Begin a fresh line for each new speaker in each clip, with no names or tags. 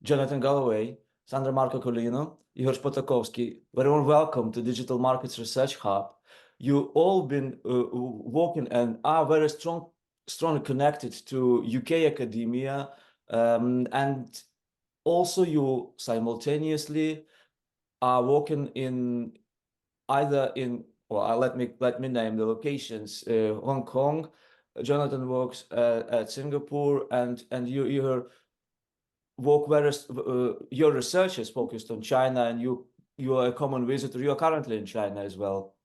Jonathan Galloway, Sandra Colino, Igor Szpotakowski. Very warm welcome to Digital Markets Research Hub. You all been working and are very strongly connected to UK academia, and also you simultaneously are working in either in, well, let me name the locations. Hong Kong. Jonathan works at Singapore, and your work, whereas your research is focused on China, and you are a common visitor. You are currently in China as well.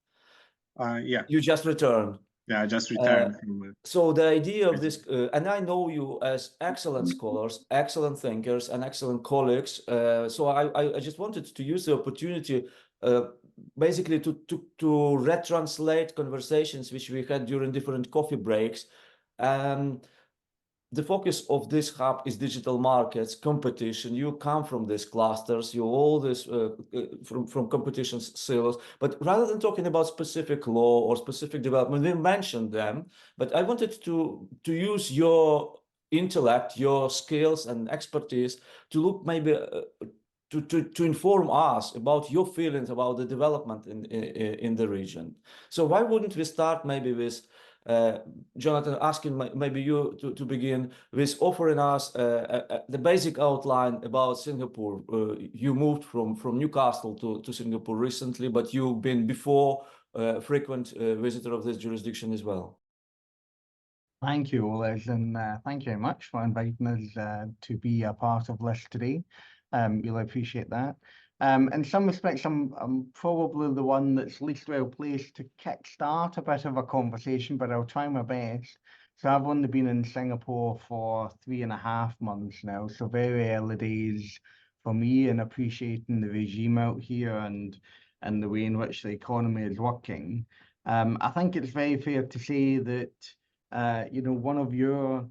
Yeah.
You just returned.
Yeah, I just returned from.
So the idea of this, and I know you as excellent scholars, excellent thinkers, and excellent colleagues. So I just wanted to use the opportunity, basically to retranslate conversations which we had during different coffee breaks. The focus of this hub is digital markets, competition. You come from these clusters, you all this from competition silos. But rather than talking about specific law or specific development, we mentioned them. But I wanted to use your intellect, your skills and expertise to look maybe to inform us about your feelings about the development in the region. So why wouldn't we start maybe with Jonathan, asking maybe you to begin with offering us the basic outline about Singapore. You moved from Newcastle to Singapore recently, but you've been before a frequent visitor of this jurisdiction as well.
Thank you, Oles, and thank you very much for inviting us to be a part of this today. Really appreciate that. In some respects, I'm probably the one that's least well placed to kickstart a bit of a conversation, but I'll try my best. So I've only been in Singapore for 3.5 months now, so very early days for me in appreciating the regime out here and the way in which the economy is working. I think it's very fair to say that one of your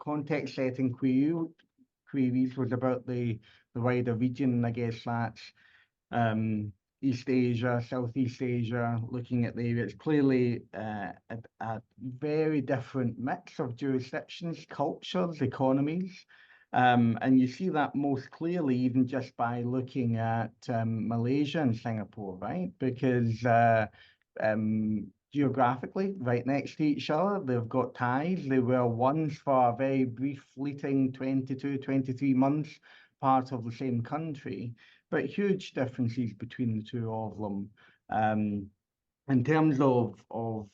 context-setting queries was about the wider region. I guess that's East Asia, Southeast Asia, looking at the area. It's clearly a very different mix of jurisdictions, cultures, economies. And you see that most clearly even just by looking at Malaysia and Singapore, right? Because geographically, right next to each other, they've got ties. They were once, for a very brief, fleeting 22, 23 months, part of the same country, but huge differences between the two of them. In terms of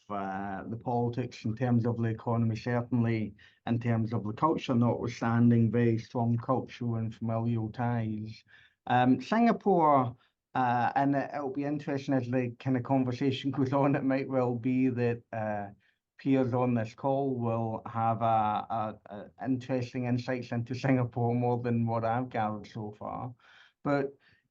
the politics, in terms of the economy, certainly in terms of the culture, notwithstanding very strong cultural and familial ties. Singapore, and it'll be interesting as the kind of conversation goes on, it might well be that peers on this call will have interesting insights into Singapore more than what I've gathered so far. But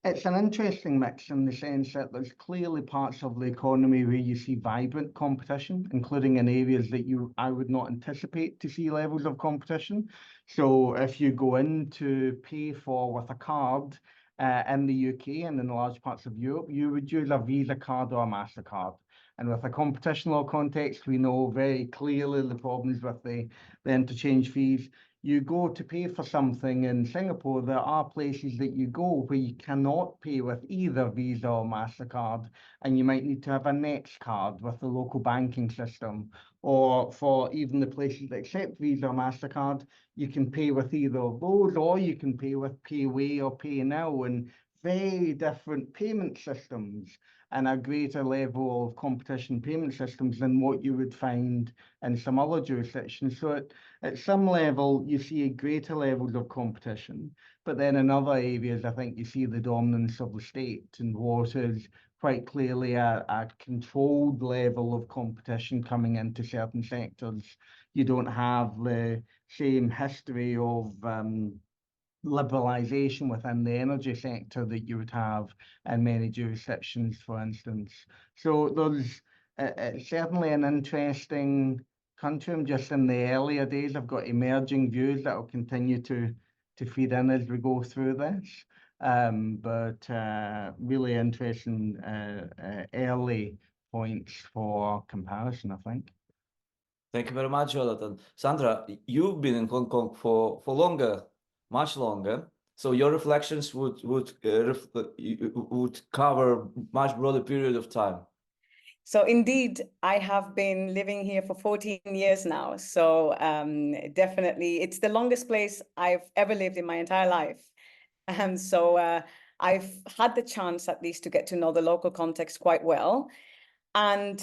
it's an interesting mix in the sense that there's clearly parts of the economy where you see vibrant competition, including in areas that I would not anticipate to see levels of competition. So if you go in to pay for with a card in the UK and in large parts of Europe, you would use a Visa card or a MasterCard. And with a competition law context, we know very clearly the problems with the interchange fees. You go to pay for something in Singapore, there are places that you go where you cannot pay with either Visa or MasterCard, and you might need to have a Next card with the local banking system. Or for even the places that accept Visa or MasterCard, you can pay with either of those, or you can pay with PayWay or PayNow, and very different payment systems and a greater level of competition payment systems than what you would find in some other jurisdictions. So at some level, you see greater levels of competition, but then in other areas, I think you see the dominance of the state and what is quite clearly a controlled level of competition coming into certain sectors. You don't have the same history of liberalisation within the energy sector that you would have in many jurisdictions, for instance. So there's certainly an interesting country. I'm just in the earlier days. I've got emerging views that will continue to feed in as we go through this. But really interesting early points for comparison, I think.
Thank you very much, Jonathan. Sandra, you've been in Hong Kong for longer much longer. So your reflections would cover much broader period of time.
So indeed, I have been living here for 14 years now. So definitely, it's the longest place I've ever lived in my entire life. And so I've had the chance at least to get to know the local context quite well. And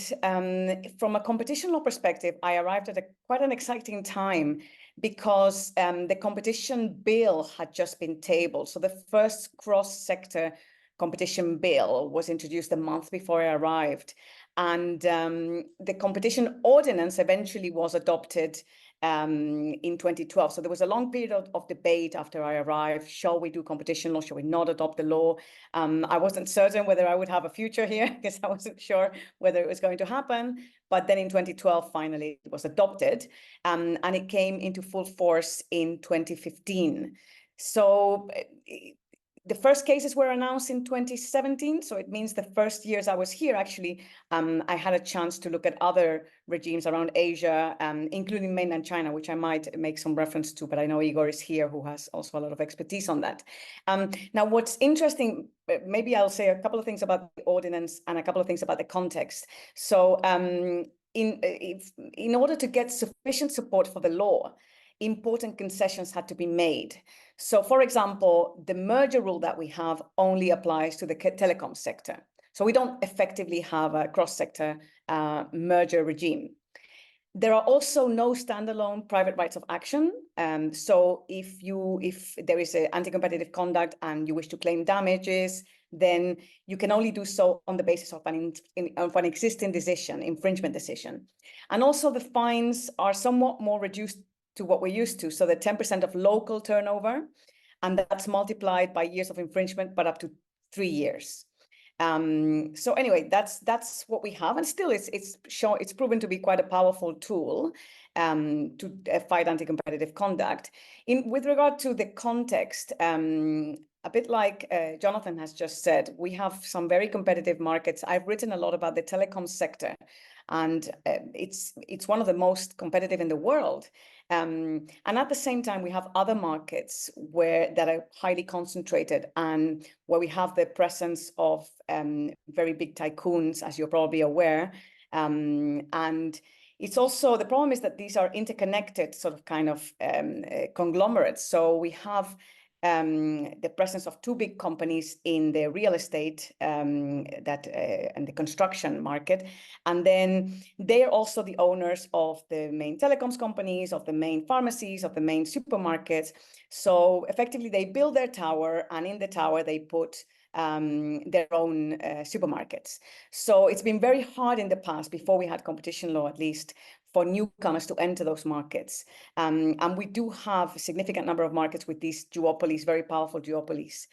from a competition law perspective, I arrived at quite an exciting time because the competition bill had just been tabled. So the first cross-sector competition bill was introduced a month before I arrived. And the competition ordinance eventually was adopted in 2012. So there was a long period of debate after I arrived. Shall we do competition law? Shall we not adopt the law? I wasn't certain whether I would have a future here because I wasn't sure whether it was going to happen. But then in 2012, finally, it was adopted and it came into full force in 2015. So the first cases were announced in 2017. So it means the first years I was here, actually, I had a chance to look at other regimes around Asia, including mainland China, which I might make some reference to, but I know Igor is here who has also a lot of expertise on that. Now, what's interesting, maybe I'll say a couple of things about the ordinance and a couple of things about the context. So in order to get sufficient support for the law, important concessions had to be made. So, for example, the merger rule that we have only applies to the telecom sector. So we don't effectively have a cross-sector merger regime. There are also no standalone private rights of action. So if there is an anti-competitive conduct and you wish to claim damages, then you can only do so on the basis of an existing decision, infringement decision. And also the fines are somewhat more reduced to what we're used to. So the 10% of local turnover, and that's multiplied by years of infringement, but up to 3 years. So anyway, that's what we have, and still it's proven to be quite a powerful tool to fight anti-competitive conduct. With regard to the context, a bit like Jonathan has just said, we have some very competitive markets. I've written a lot about the telecom sector, and it's one of the most competitive in the world. And at the same time, we have other markets that are highly concentrated and where we have the presence of very big tycoons, as you're probably aware. And it's also, the problem is that these are interconnected sort of kind of conglomerates. So we have the presence of two big companies in the real estate and the construction market. And then they're also the owners of the main telecoms companies, of the main pharmacies, of the main supermarkets. So effectively, they build their tower, and in the tower, they put their own supermarkets. So it's been very hard in the past, before we had competition law at least, for newcomers to enter those markets. And we do have a significant number of markets with these duopolies, very powerful duopolies.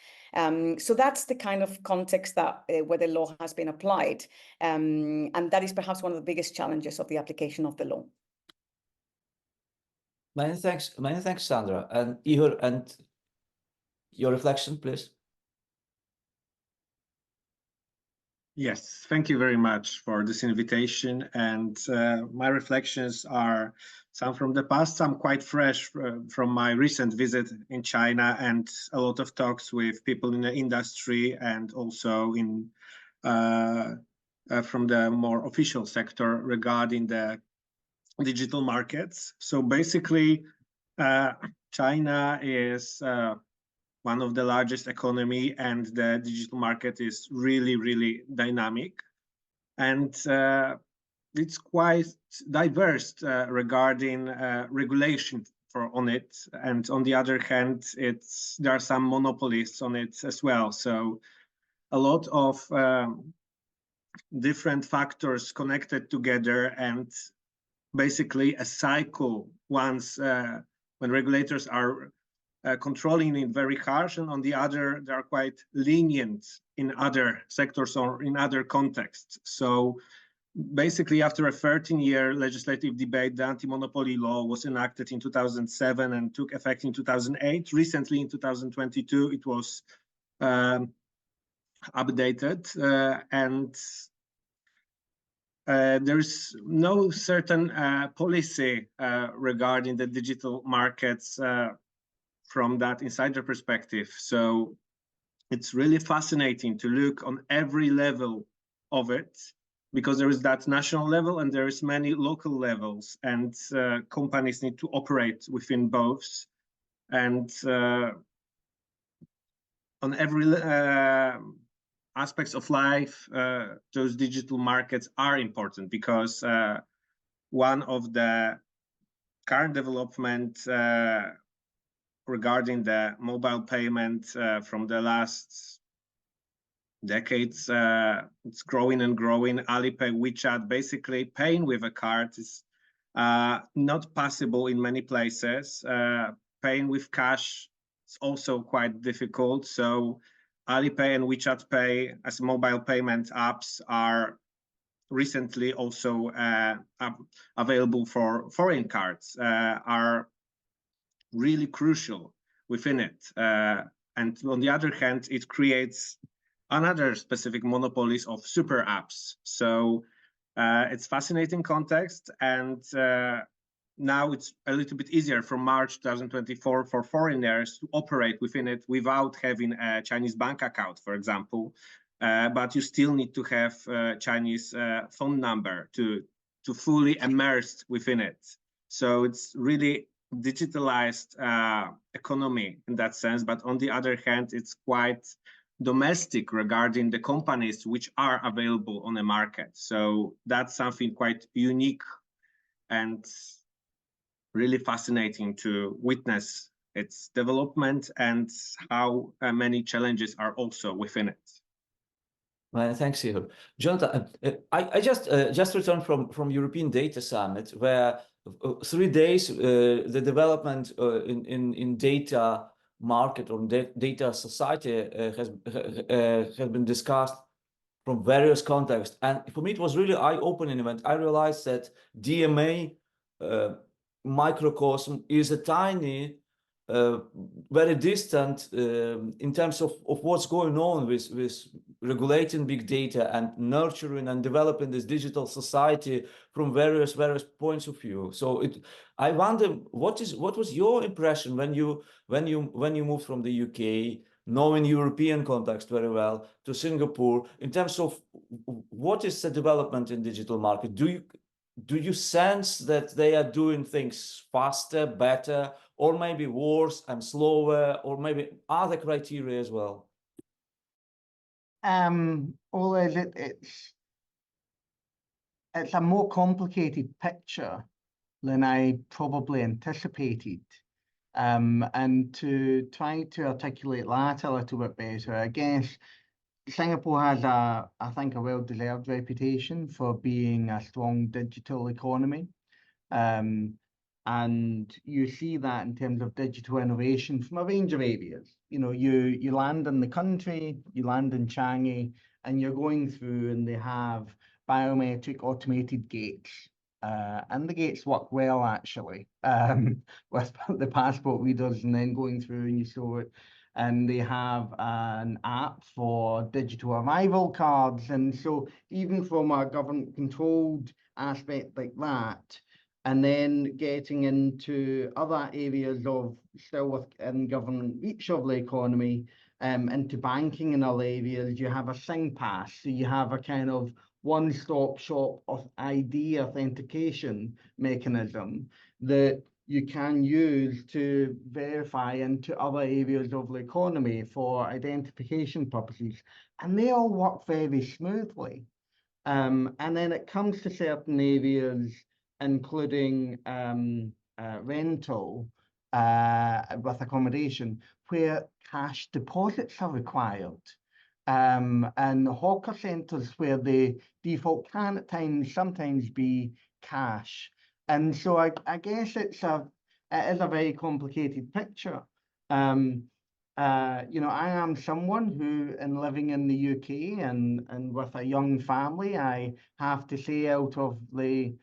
So that's the kind of context that where the law has been applied. And that is perhaps one of the biggest challenges of the application of the law.
Many thanks, Sandra. And Igor, and your reflection, please.
Yes, thank you very much for this invitation. And my reflections are some from the past, some quite fresh from my recent visit in China, and a lot of talks with people in the industry, and also from the more official sector regarding the digital markets. So basically, China is one of the largest economy, and the digital market is really, really dynamic. And it's quite diverse regarding regulation on it. And on the other hand, there are some monopolists on it as well. So a lot of different factors connected together, and basically a cycle once when regulators are controlling it very harsh, and on the other, they are quite lenient in other sectors or in other contexts. So basically, after a 13-year legislative debate, the anti-monopoly law was enacted in 2007 and took effect in 2008. Recently, in 2022, it was updated, and there's no certain policy regarding the digital markets from that insider perspective. So it's really fascinating to look on every level of it, because there is that national level and there is many local levels, and companies need to operate within both. And on every aspects of life, those digital markets are important, because one of the current development regarding the mobile payment from the last decades, it's growing and growing. Alipay, WeChat, basically paying with a card is not possible in many places. Paying with cash is also quite difficult. So Alipay and WeChat Pay as mobile payment apps are recently also available for foreign cards, are really crucial within it. And on the other hand, it creates another specific monopolies of super apps. So it's fascinating context, and now it's a little bit easier from March 2024 for foreigners to operate within it without having a Chinese bank account, for example. But you still need to have a Chinese phone number to fully immersed within it. So it's really digitalized economy in that sense. But on the other hand, it's quite domestic regarding the companies which are available on the market. So that's something quite unique and really fascinating to witness its development and how many challenges are also within it.
Well, thanks, Igor. Jonathan, I just returned from European Data Summit, where 3 days the development in data market or data society has been discussed from various contexts, and for me it was really eye-opening event. I realized that DMA microcosm is a tiny, very distant in terms of what's going on with regulating big data and nurturing and developing this digital society from various points of view. So I wonder, what was your impression when you moved from the UK, knowing European context very well, to Singapore, in terms of what is the development in digital market? Do you sense that they are doing things faster, better, or maybe worse and slower, or maybe other criteria as well?
Well, it's a more complicated picture than I probably anticipated. And to try to articulate that a little bit better, I guess Singapore has I think, a well-deserved reputation for being a strong digital economy. And you see that in terms of digital innovation from a range of areas. You know, you land in the country, you land in Changi, and you're going through, and they have biometric automated gates. And the gates work well, actually, with the passport readers, and then going through and you saw it. And they have an app for digital arrival cards. And so even from a government-controlled aspect like that, and then getting into other areas of still within government reach of the economy, into banking and other areas, you have a SingPass. So you have a kind of one-stop shop of ID authentication mechanism that you can use to verify into other areas of the economy for identification purposes. And they all work very smoothly. And then it comes to certain areas, including rental with accommodation, where cash deposits are required. And hawker centres where the default can at times sometimes be cash. And so I guess it is a very complicated picture. You know, I am someone who, in living in the UK and with a young family, I have to say, out of the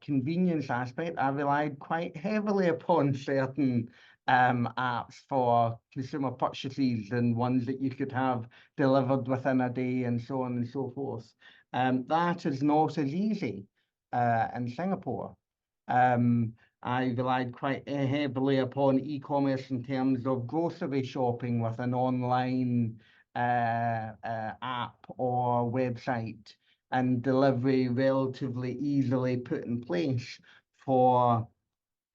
convenience aspect, I relied quite heavily upon certain apps for consumer purchases, and ones that you could have delivered within a day, and so on and so forth. That is not as easy in Singapore. I relied quite heavily upon e-commerce in terms of grocery shopping with an online app or website, and delivery relatively easily put in place for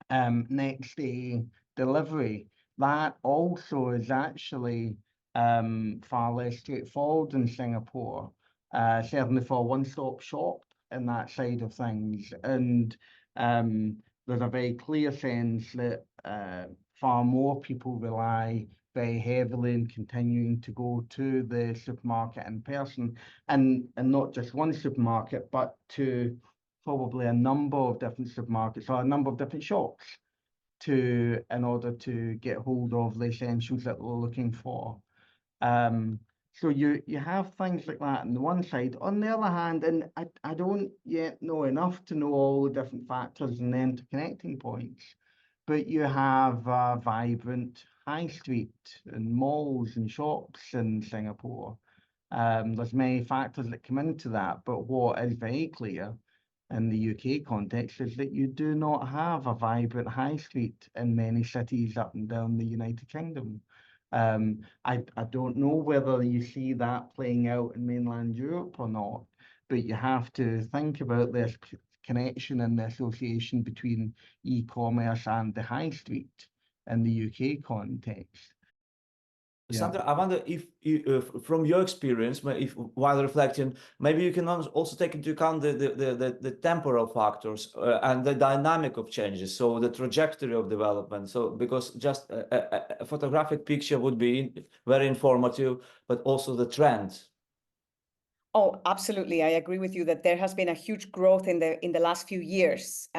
next day delivery. That also is actually far less straightforward in Singapore, certainly for a one-stop shop in that side of things. And there's a very clear sense that far more people rely very heavily in continuing to go to the supermarket in person, and not just one supermarket, but to probably a number of different supermarkets or a number of different shops in order to get hold of the essentials that we're looking for. So you have things like that on the one side. On the other hand, and I don't yet know enough to know all the different factors and the interconnecting points, but you have a vibrant high street and malls and shops in Singapore. There's many factors that come into that, but what is very clear in the UK context is that you do not have a vibrant high street in many cities up and down the United Kingdom. I don't know whether you see that playing out in mainland Europe or not, but you have to think about this connection and the association between e-commerce and the high street in the UK context.
Sandra, I wonder if from your experience, while reflecting, maybe you can also take into account the temporal factors and the dynamic of changes, so the trajectory of development. So because just a photographic picture would be very informative, but also the trends.
Oh, absolutely. I agree with you that there has been a huge growth in the last few years.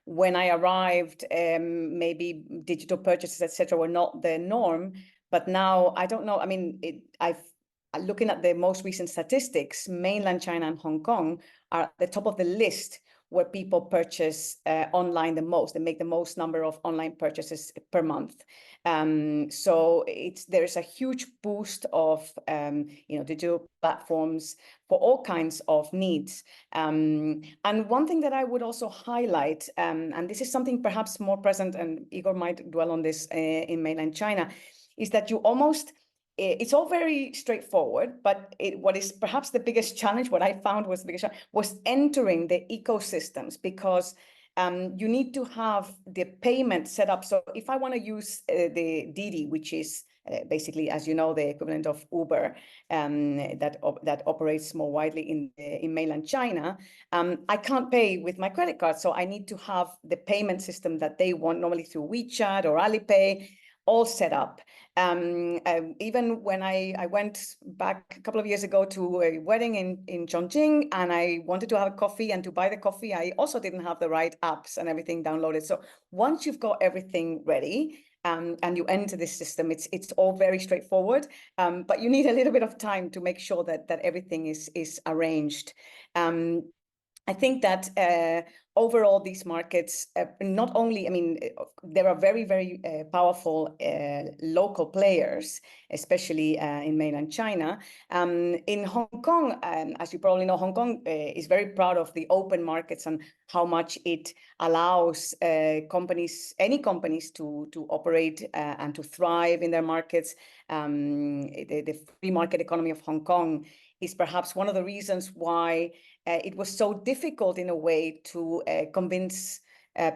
When I arrived, maybe digital purchases, etc., were not the norm. But now, I don't know. I mean, looking at the most recent statistics, mainland China and Hong Kong are at the top of the list where people purchase online the most. They make the most number of online purchases per month. So there's a huge boost of digital platforms for all kinds of needs. And one thing that I would also highlight, and this is something perhaps more present, and Igor might dwell on this in mainland China, is that it's all very straightforward, but what is perhaps the biggest challenge, what I found was the biggest challenge, was entering the ecosystems, because you need to have the payment set up. So if I want to use the Didi, which is basically, as you know, the equivalent of Uber, that operates more widely in mainland China, I can't pay with my credit card. So I need to have the payment system that they want, normally through WeChat or Alipay, all set up. Even when I went back a couple of years ago to a wedding in Chongqing, and I wanted to have a coffee and to buy the coffee, I also didn't have the right apps and everything downloaded. So once you've got everything ready, and you enter this system, it's all very straightforward, but you need a little bit of time to make sure that everything is arranged. I think that overall, these markets, not only, I mean, there are very, very powerful local players, especially in mainland China. In Hong Kong, as you probably know, Hong Kong is very proud of the open markets and how much it allows any companies to operate and to thrive in their markets. The free market economy of Hong Kong is perhaps one of the reasons why it was so difficult in a way to convince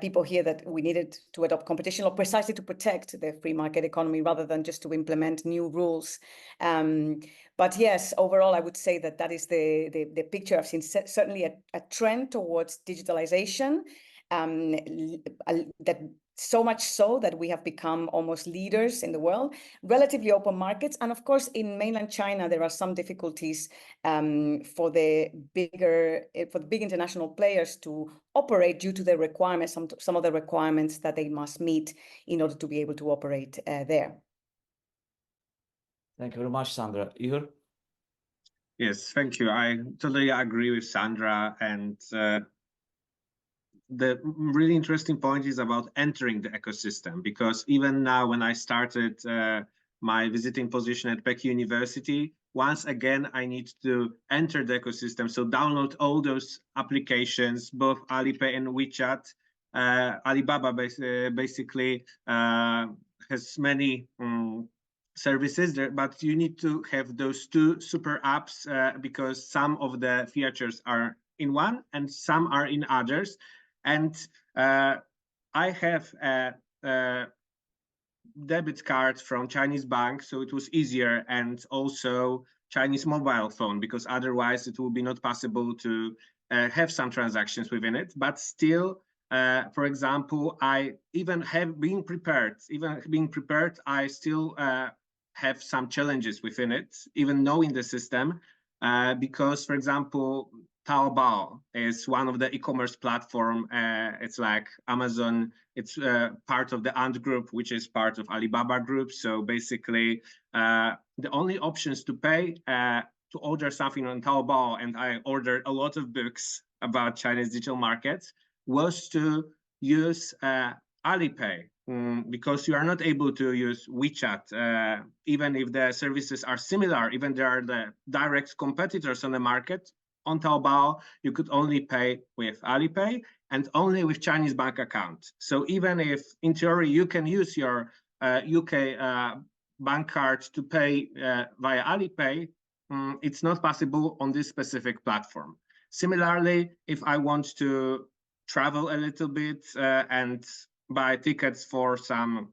people here that we needed to adopt competition law precisely to protect the free market economy rather than just to implement new rules. But yes, overall, I would say that is the picture. I've seen certainly a trend towards digitalization, that so much so that we have become almost leaders in the world, relatively open markets. And of course, in mainland China, there are some difficulties for the big international players to operate due to the requirements, some of the requirements that they must meet in order to be able to operate there.
Thank you very much, Sandra. Igor?
Yes, thank you. I totally agree with Sandra, and the really interesting point is about entering the ecosystem, because even now when I started my visiting position at Peking University, once again, I need to enter the ecosystem. So download all those applications, both Alipay and WeChat, Alibaba basically has many services there, but you need to have those two super apps because some of the features are in one and some are in others. And I have a debit card from Chinese bank, so it was easier, and also Chinese mobile phone, because otherwise it will be not possible to have some transactions within it. But still, for example, I even have been prepared, I still have some challenges within it, even knowing the system, because, for example, Taobao is one of the e-commerce platform. It's like Amazon. It's part of the Ant Group, which is part of Alibaba Group. So basically, the only options to pay to order something on Taobao, and I ordered a lot of books about Chinese digital markets, was to use Alipay, because you are not able to use WeChat, even if the services are similar, even they are the direct competitors on the market. On Taobao, you could only pay with Alipay and only with Chinese bank account. So even if, in theory, you can use your UK bank card to pay via Alipay, it's not possible on this specific platform. Similarly, if I want to travel a little bit and buy tickets for some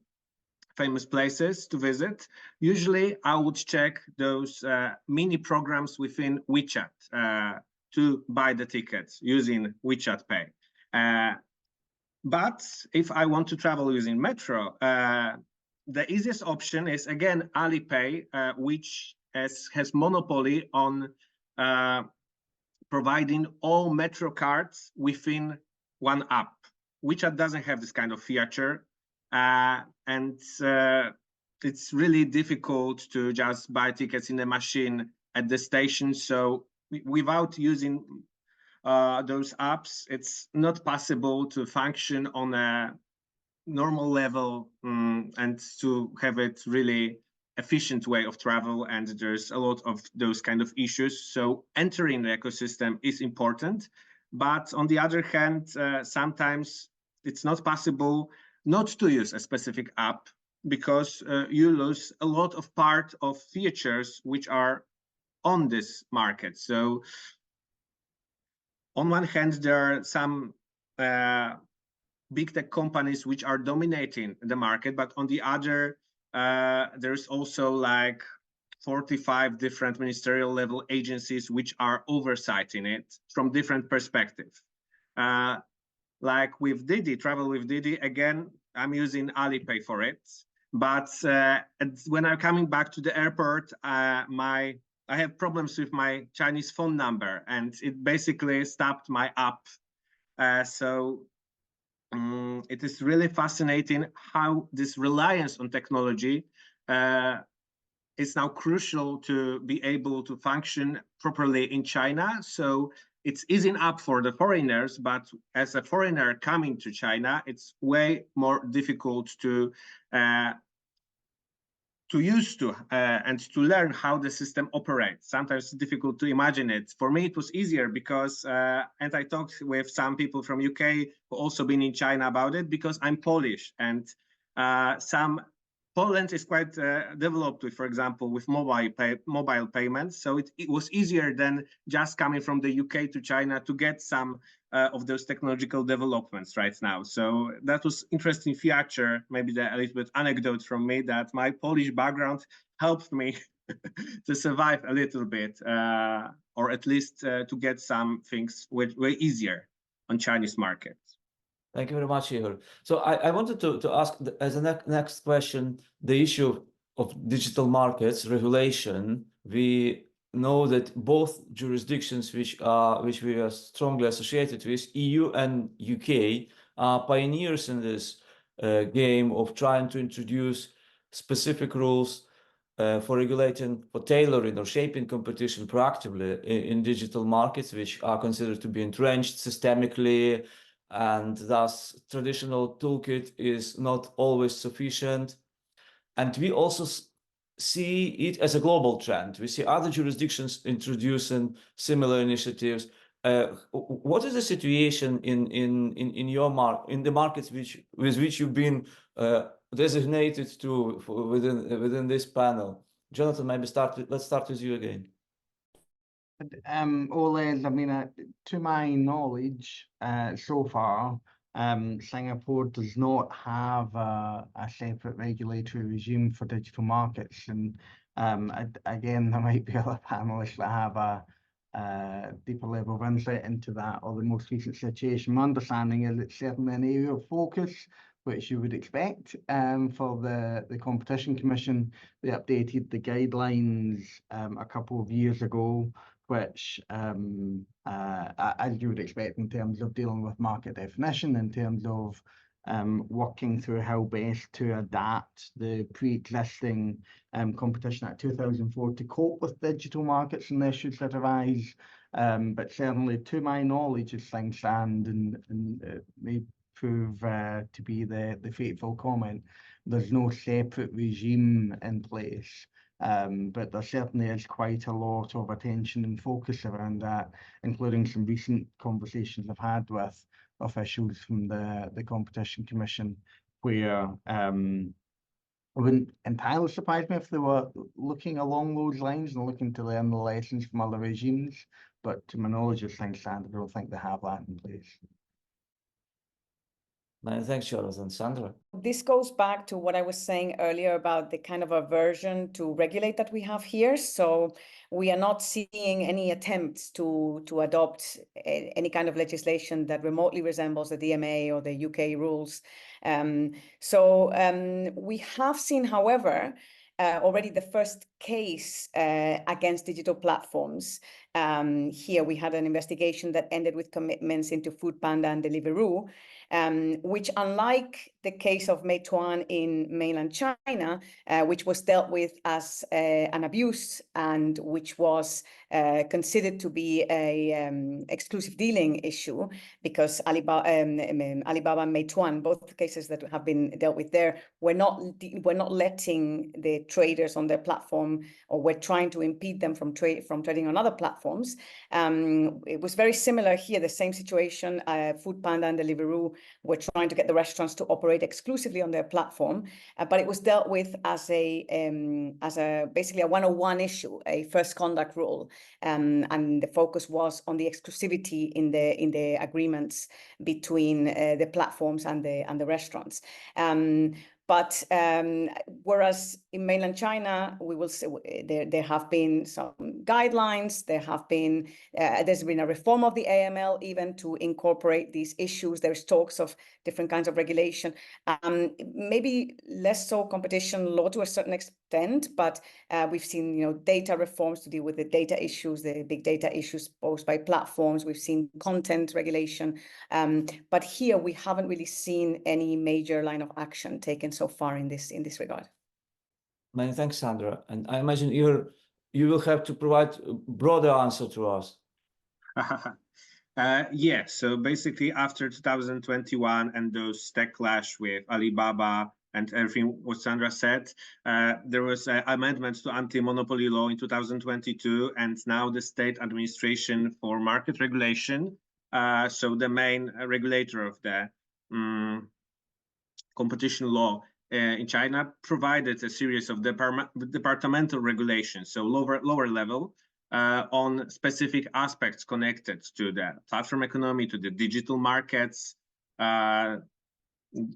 famous places to visit, usually I would check those mini programs within WeChat to buy the tickets using WeChat Pay. But if I want to travel using Metro, the easiest option is, again, Alipay, which has monopoly on providing all Metro cards within one app. WeChat doesn't have this kind of feature. And it's really difficult to just buy tickets in the machine at the station. So without using those apps, it's not possible to function on a normal level and to have it really efficient way of travel. And there's a lot of those kind of issues. So entering the ecosystem is important. But on the other hand, sometimes it's not possible not to use a specific app, because you lose a lot of part of features which are on this market. So on one hand, there are some big tech companies which are dominating the market, but on the other, there's also like 45 different ministerial level agencies which are oversighting it from different perspectives. Like with Didi, travel with Didi, again, I'm using Alipay for it. But when I'm coming back to the airport, I have problems with my Chinese phone number, and it basically stopped my app. So it is really fascinating how this reliance on technology is now crucial to be able to function properly in China. So it's easing up for the foreigners, but as a foreigner coming to China, it's way more difficult to use to and to learn how the system operates. Sometimes it's difficult to imagine it. For me, it was easier because, and I talked with some people from UK who also been in China about it, because I'm Polish, and Poland is quite developed with, for example, with mobile payments. So it was easier than just coming from the UK to China to get some of those technological developments right now. So that was interesting feature, maybe a little bit anecdote from me, that my Polish background helped me to survive a little bit, or at least to get some things way easier on Chinese market.
Thank you very much, Igor. So I wanted to ask, as a next question, the issue of digital markets regulation. We know that both jurisdictions which we are strongly associated with, EU and UK, are pioneers in this game of trying to introduce specific rules for regulating, for tailoring or shaping competition proactively in digital markets, which are considered to be entrenched systemically, and thus traditional toolkit is not always sufficient. And we also see it as a global trend. We see other jurisdictions introducing similar initiatives. what is the situation in your in the markets with which you've been designated to within this panel? Jonathan, maybe let's start with you again.
Oles, I mean, to my knowledge, so far, Singapore does not have a separate regulatory regime for digital markets. And again, there might be other panelists that have a deeper level of insight into that or the most recent situation. My understanding is it's certainly an area of focus, which you would expect for the Competition Commission. They updated the guidelines a couple of years ago, which, as you would expect in terms of dealing with market definition, in terms of working through how best to adapt the pre-existing Competition Act 2004 to cope with digital markets and the issues that arise. But certainly, to my knowledge, as things stand, and it may prove to be the fateful comment, there's no separate regime in place. But there certainly is quite a lot of attention and focus around that, including some recent conversations I've had with officials from the Competition Commission, where it wouldn't entirely surprise me if they were looking along those lines and looking to learn the lessons from other regimes. But to my knowledge, as things stand, I don't think they have that in place.
Many thanks, Jonathan. Sandra.
This goes back to what I was saying earlier about the kind of aversion to regulate that we have here. So we are not seeing any attempts to adopt any kind of legislation that remotely resembles the DMA or the UK rules. We have seen, however, already the first case against digital platforms. Here we had an investigation that ended with commitments into Foodpanda and Deliveroo, which, unlike the case of Meituan in mainland China, which was dealt with as an abuse and which was considered to be a exclusive dealing issue, because Alibaba and Meituan, both cases that have been dealt with there, we're not letting the traders on their platform, or we're trying to impede them from trading on other platforms. It was very similar here, the same situation. Foodpanda and Deliveroo were trying to get the restaurants to operate exclusively on their platform, but it was dealt with as basically a 101 issue, a first conduct rule, and the focus was on the exclusivity in the agreements between the platforms and the restaurants. But whereas in mainland China, we will see there have been some guidelines, there's been a reform of the AML even to incorporate these issues. There's talks of different kinds of regulation, maybe less so competition law to a certain extent, but we've seen data reforms to deal with the data issues, the big data issues posed by platforms. We've seen content regulation, but here we haven't really seen any major line of action taken so far in this regard.
Many thanks, Sandra. And I imagine you will have to provide a broader answer to us.
Yeah, so basically after 2021 and those tech clash with Alibaba and everything what Sandra said, there was amendments to anti-monopoly law in 2022, and now the State Administration for Market Regulation, so the main regulator of the competition law in China, provided a series of departmental regulations, so lower level, on specific aspects connected to the platform economy, to the digital markets.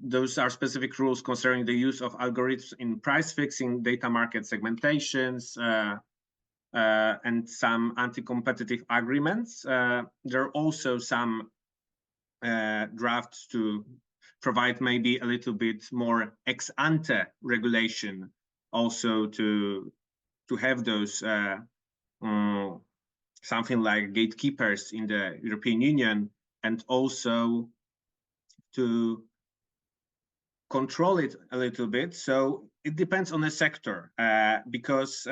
Those are specific rules concerning the use of algorithms in price fixing, data market segmentations, and some anti-competitive agreements. There are also some drafts to provide maybe a little bit more ex-ante regulation, also to have those something like gatekeepers in the European Union, and also to control it a little bit. So it depends on the sector, because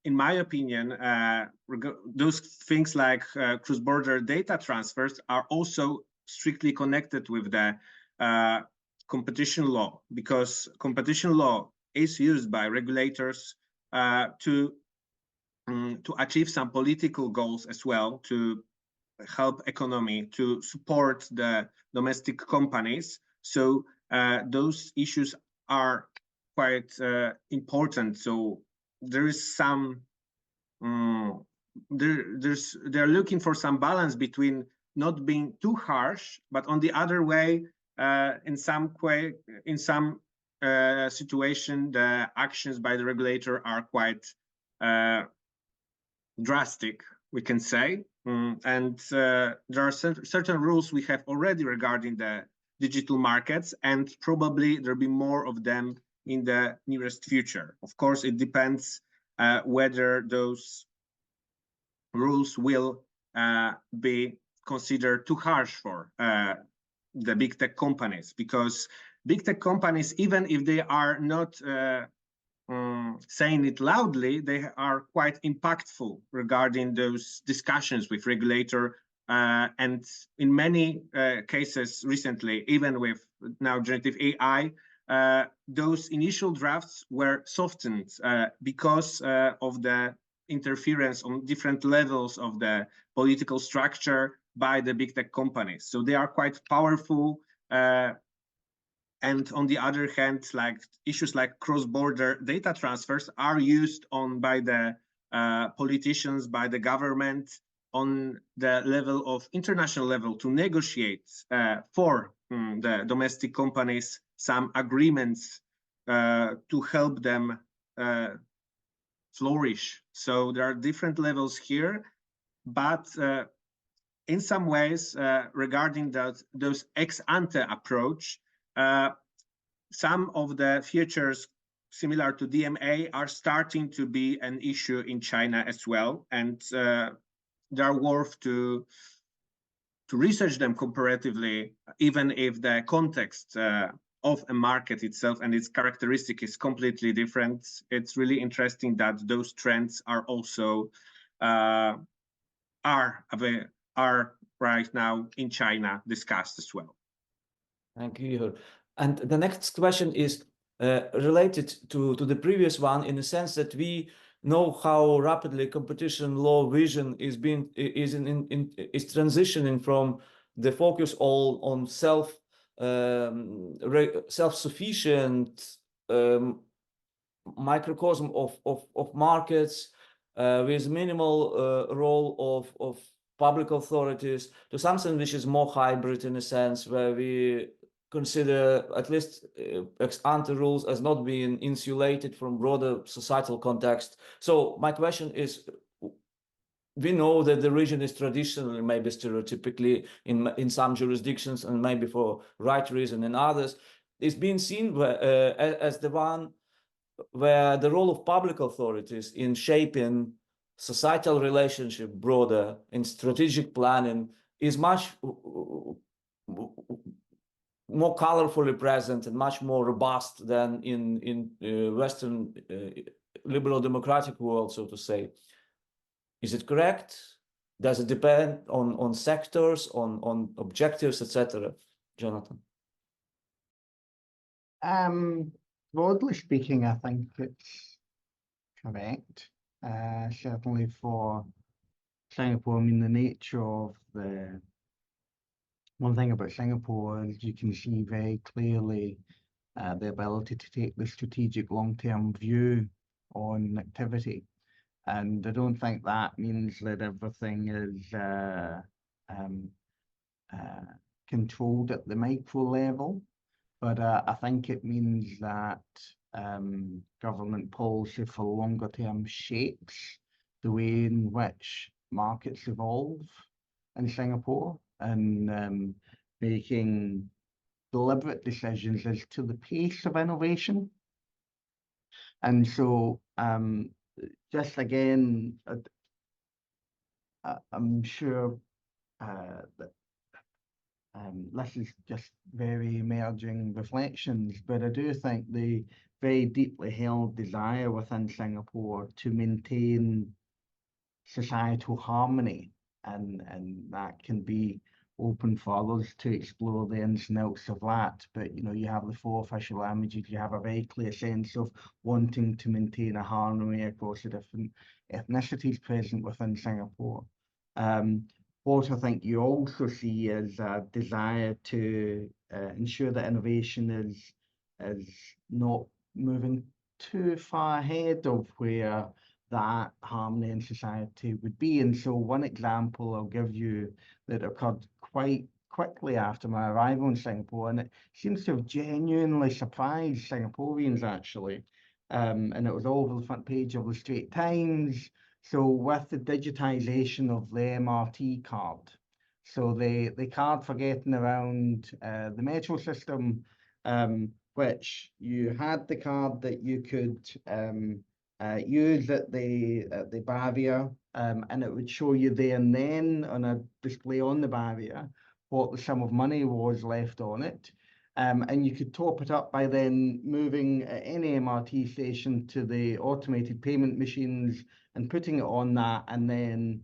in my opinion, those things like cross-border data transfers are also strictly connected with the competition law, because competition law is used by regulators to achieve some political goals as well, to help economy, to support the domestic companies. So those issues are quite important. So there is some they're looking for some balance between not being too harsh, but on the other way, in some situation, the actions by the regulator are quite drastic, we can say. And there are certain rules we have already regarding the digital markets, and probably there'll be more of them in the nearest future. Of course, it depends whether those rules will be considered too harsh for the big tech companies, because big tech companies, even if they are not saying it loudly, they are quite impactful regarding those discussions with regulator, and in many cases recently, even with now generative AI, those initial drafts were softened because of the interference on different levels of the political structure by the big tech companies. So they are quite powerful. And on the other hand, like issues like cross-border data transfers are used on by the politicians, by the government on the level of international level to negotiate for the domestic companies some agreements to help them flourish. So there are different levels here, but in some ways, regarding those ex-ante approach, some of the features similar to DMA are starting to be an issue in China as well, and they are worth to research them comparatively, even if the context of a market itself and its characteristic is completely different. It's really interesting that those trends are also are right now in China discussed as well.
Thank you, Igor. And the next question is related to the previous one, in the sense that we know how rapidly competition law vision is transitioning from the focus all on self-sufficient microcosm of markets with minimal role of public authorities to something which is more hybrid, in a sense where we consider at least ex-ante rules as not being insulated from broader societal context. So my question is, we know that the region is traditionally, maybe stereotypically in some jurisdictions, and maybe for right reason in others, is being seen as the one where the role of public authorities in shaping societal relationship broader in strategic planning is much more colorfully present and much more robust than in Western liberal democratic world, so to say. Is it correct? Does it depend on sectors, on objectives, etc.? Jonathan.
Broadly speaking, I think it's correct. Certainly for Singapore, I mean, the nature of the one thing about Singapore is you can see very clearly the ability to take the strategic long-term view on activity. And I don't think that means that everything is controlled at the micro level, but I think it means that government policy for longer term shapes the way in which markets evolve in Singapore, and making deliberate decisions as to the pace of innovation. And so just again, I'm sure that this is just very emerging reflections, but I do think the very deeply held desire within Singapore to maintain societal harmony, and that can be open for others to explore the ins and outs of that. But you know, you have the four official languages, you have a very clear sense of wanting to maintain a harmony across the different ethnicities present within Singapore. what I think you also see is a desire to ensure that innovation is not moving too far ahead of where that harmony in society would be. And so one example I'll give you that occurred quite quickly after my arrival in Singapore, and it seems to have genuinely surprised Singaporeans actually. And it was all over the front page of the Straits Times. So with the digitization of the MRT card, so the card for getting around the metro system, which you had the card that you could use at the barrier, and it would show you there and then on a display on the barrier what the sum of money was left on it. And you could top it up by then moving at any MRT station to the automated payment machines and putting it on that, and then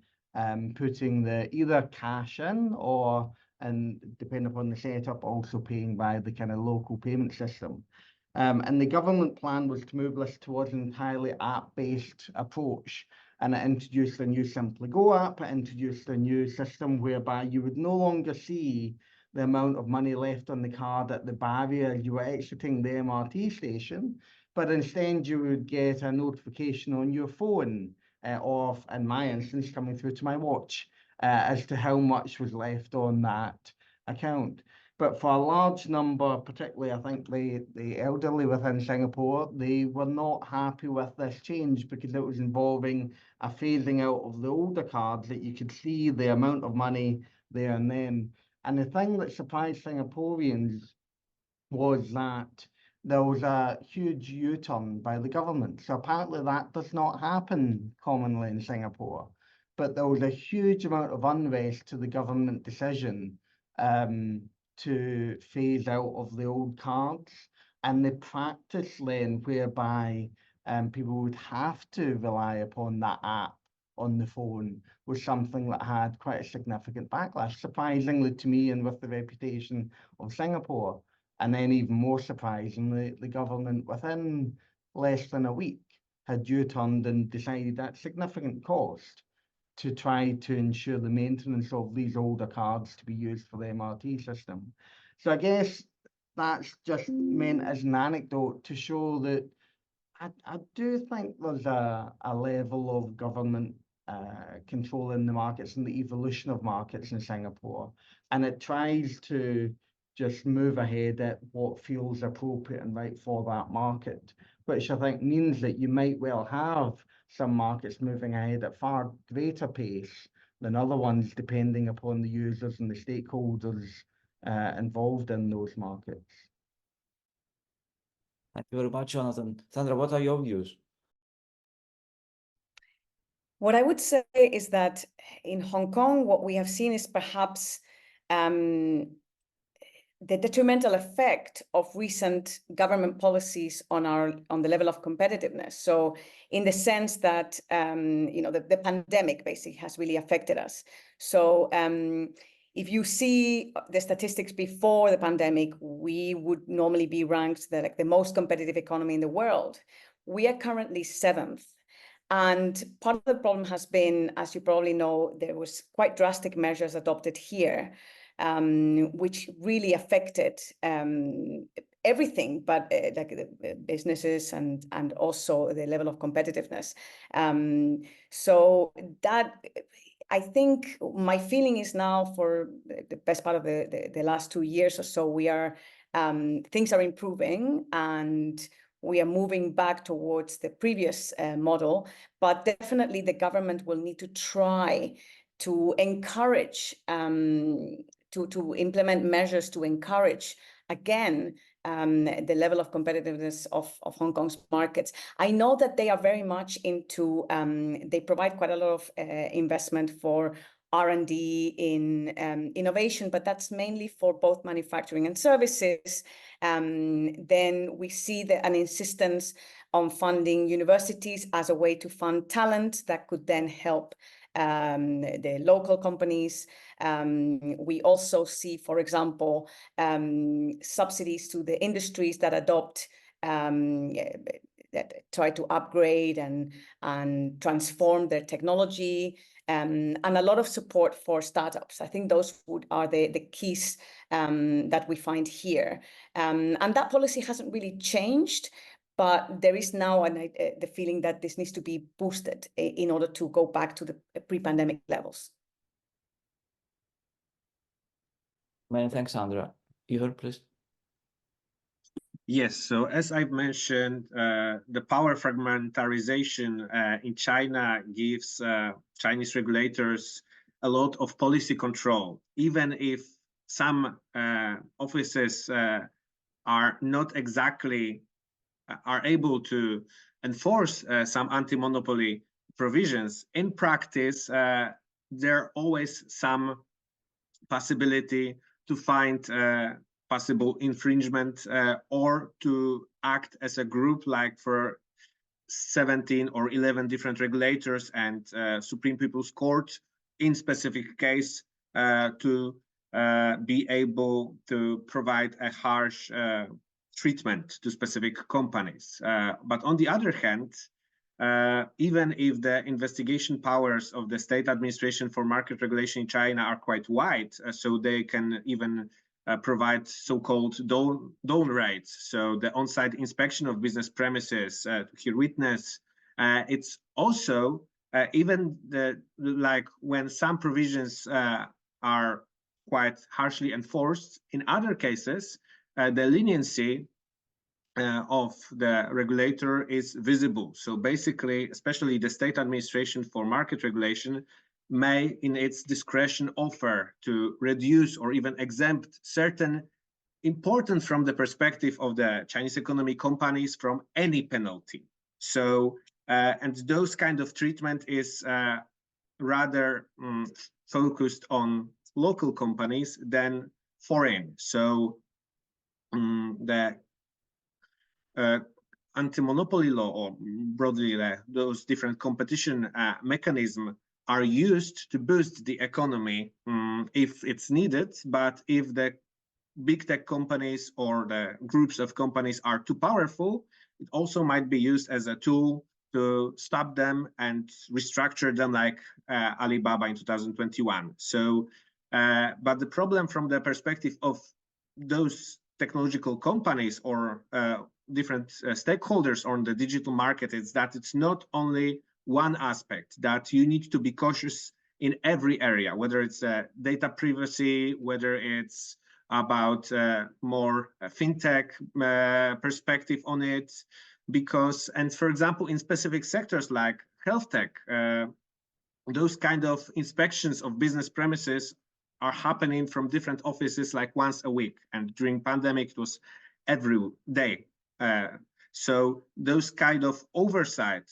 putting the either cash in or, and depending upon the setup, also paying by the kind of local payment system. And the government plan was to move this towards an entirely app-based approach. And it introduced a new Simply Go app, it introduced a new system whereby you would no longer see the amount of money left on the card at the barrier you were exiting the MRT station, but instead you would get a notification on your phone, or in my instance, coming through to my watch, as to how much was left on that account. But for a large number, particularly I think the elderly within Singapore, they were not happy with this change because it was involving a phasing out of the older cards that you could see the amount of money there and then. And the thing that surprised Singaporeans was that there was a huge U-turn by the government. So apparently that does not happen commonly in Singapore, but there was a huge amount of unrest to the government decision to phase out of the old cards, and the practice then whereby people would have to rely upon that app on the phone was something that had quite a significant backlash, surprisingly to me and with the reputation of Singapore. And then even more surprisingly, the government within less than a week had U-turned and decided at significant cost to try to ensure the maintenance of these older cards to be used for the MRT system. So I guess that's just meant as an anecdote to show that I do think there's a level of government control in the markets and the evolution of markets in Singapore. And it tries to just move ahead at what feels appropriate and right for that market, which I think means that you might well have some markets moving ahead at far greater pace than other ones, depending upon the users and the stakeholders involved in those markets.
Thank you very much, Jonathan. Sandra, what are your views?
What I would say is that in Hong Kong, what we have seen is perhaps the detrimental effect of recent government policies on the level of competitiveness. So in the sense that the pandemic basically has really affected us. So if you see the statistics before the pandemic, we would normally be ranked the most competitive economy in the world. We are currently 7th. And part of the problem has been, as you probably know, there was quite drastic measures adopted here, which really affected everything, but like the businesses and also the level of competitiveness. So that, I think my feeling is now for the best part of the last 2 years or so, we are things are improving and we are moving back towards the previous model, but definitely the government will need to try to encourage, to implement measures to encourage, again, the level of competitiveness of Hong Kong's markets. I know that they are very much into, they provide quite a lot of investment for R&D in innovation, but that's mainly for both manufacturing and services. Then we see an insistence on funding universities as a way to fund talent that could then help the local companies. We also see, for example, subsidies to the industries that adopt that try to upgrade and transform their technology, and a lot of support for startups. I think those are the keys that we find here. And that policy hasn't really changed, but there is now the feeling that this needs to be boosted in order to go back to the pre-pandemic levels.
Many thanks, Sandra. Igor, please.
Yes, so as I've mentioned, the power fragmentarization in China gives Chinese regulators a lot of policy control, even if some offices are not exactly are able to enforce some anti-monopoly provisions. In practice, there always some possibility to find possible infringement or to act as a group, like for 17 or 11 different regulators and Supreme People's Court in specific case to be able to provide a harsh treatment to specific companies. But on the other hand, even if the investigation powers of the State Administration for Market Regulation in China are quite wide, so they can even provide so-called dawn raids, so the on-site inspection of business premises to hear witness. It's also even like when some provisions are quite harshly enforced. In other cases, the leniency of the regulator is visible. So basically, especially the State Administration for Market Regulation may, in its discretion, offer to reduce or even exempt certain important from the perspective of the Chinese economy companies from any penalty. So, and those kind of treatment is rather focused on local companies than foreign. So the anti-monopoly law, or broadly those different competition mechanisms, are used to boost the economy if it's needed. But if the big tech companies or the groups of companies are too powerful, it also might be used as a tool to stop them and restructure them, like Alibaba in 2021. So, but the problem from the perspective of those technological companies or different stakeholders on the digital market is that it's not only one aspect, that you need to be cautious in every area, whether it's data privacy, whether it's about more fintech perspective on it, because, and for example, in specific sectors like health tech, those kind of inspections of business premises are happening from different offices like once a week, and during pandemic it was every day. So those kind of oversight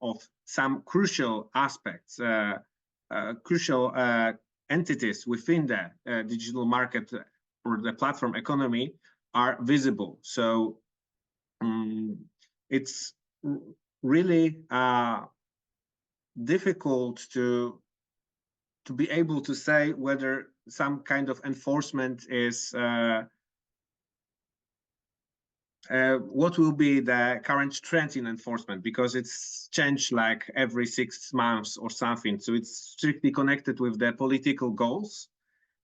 of some crucial aspects, crucial entities within the digital market or the platform economy are visible. So it's really difficult to be able to say whether some kind of enforcement is what will be the current trend in enforcement, because it's changed like every 6 months or something. So it's strictly connected with the political goals,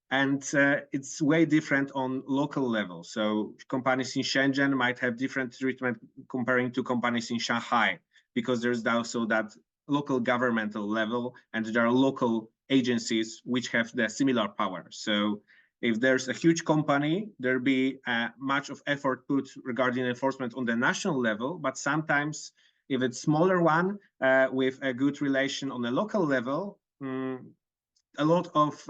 and it's way different on local level. So companies in Shenzhen might have different treatment comparing to companies in Shanghai, because there's also that local governmental level, and there are local agencies which have the similar power. So if there's a huge company, there'll be much of effort put regarding enforcement on the national level, but sometimes if it's smaller one with a good relation on the local level, a lot of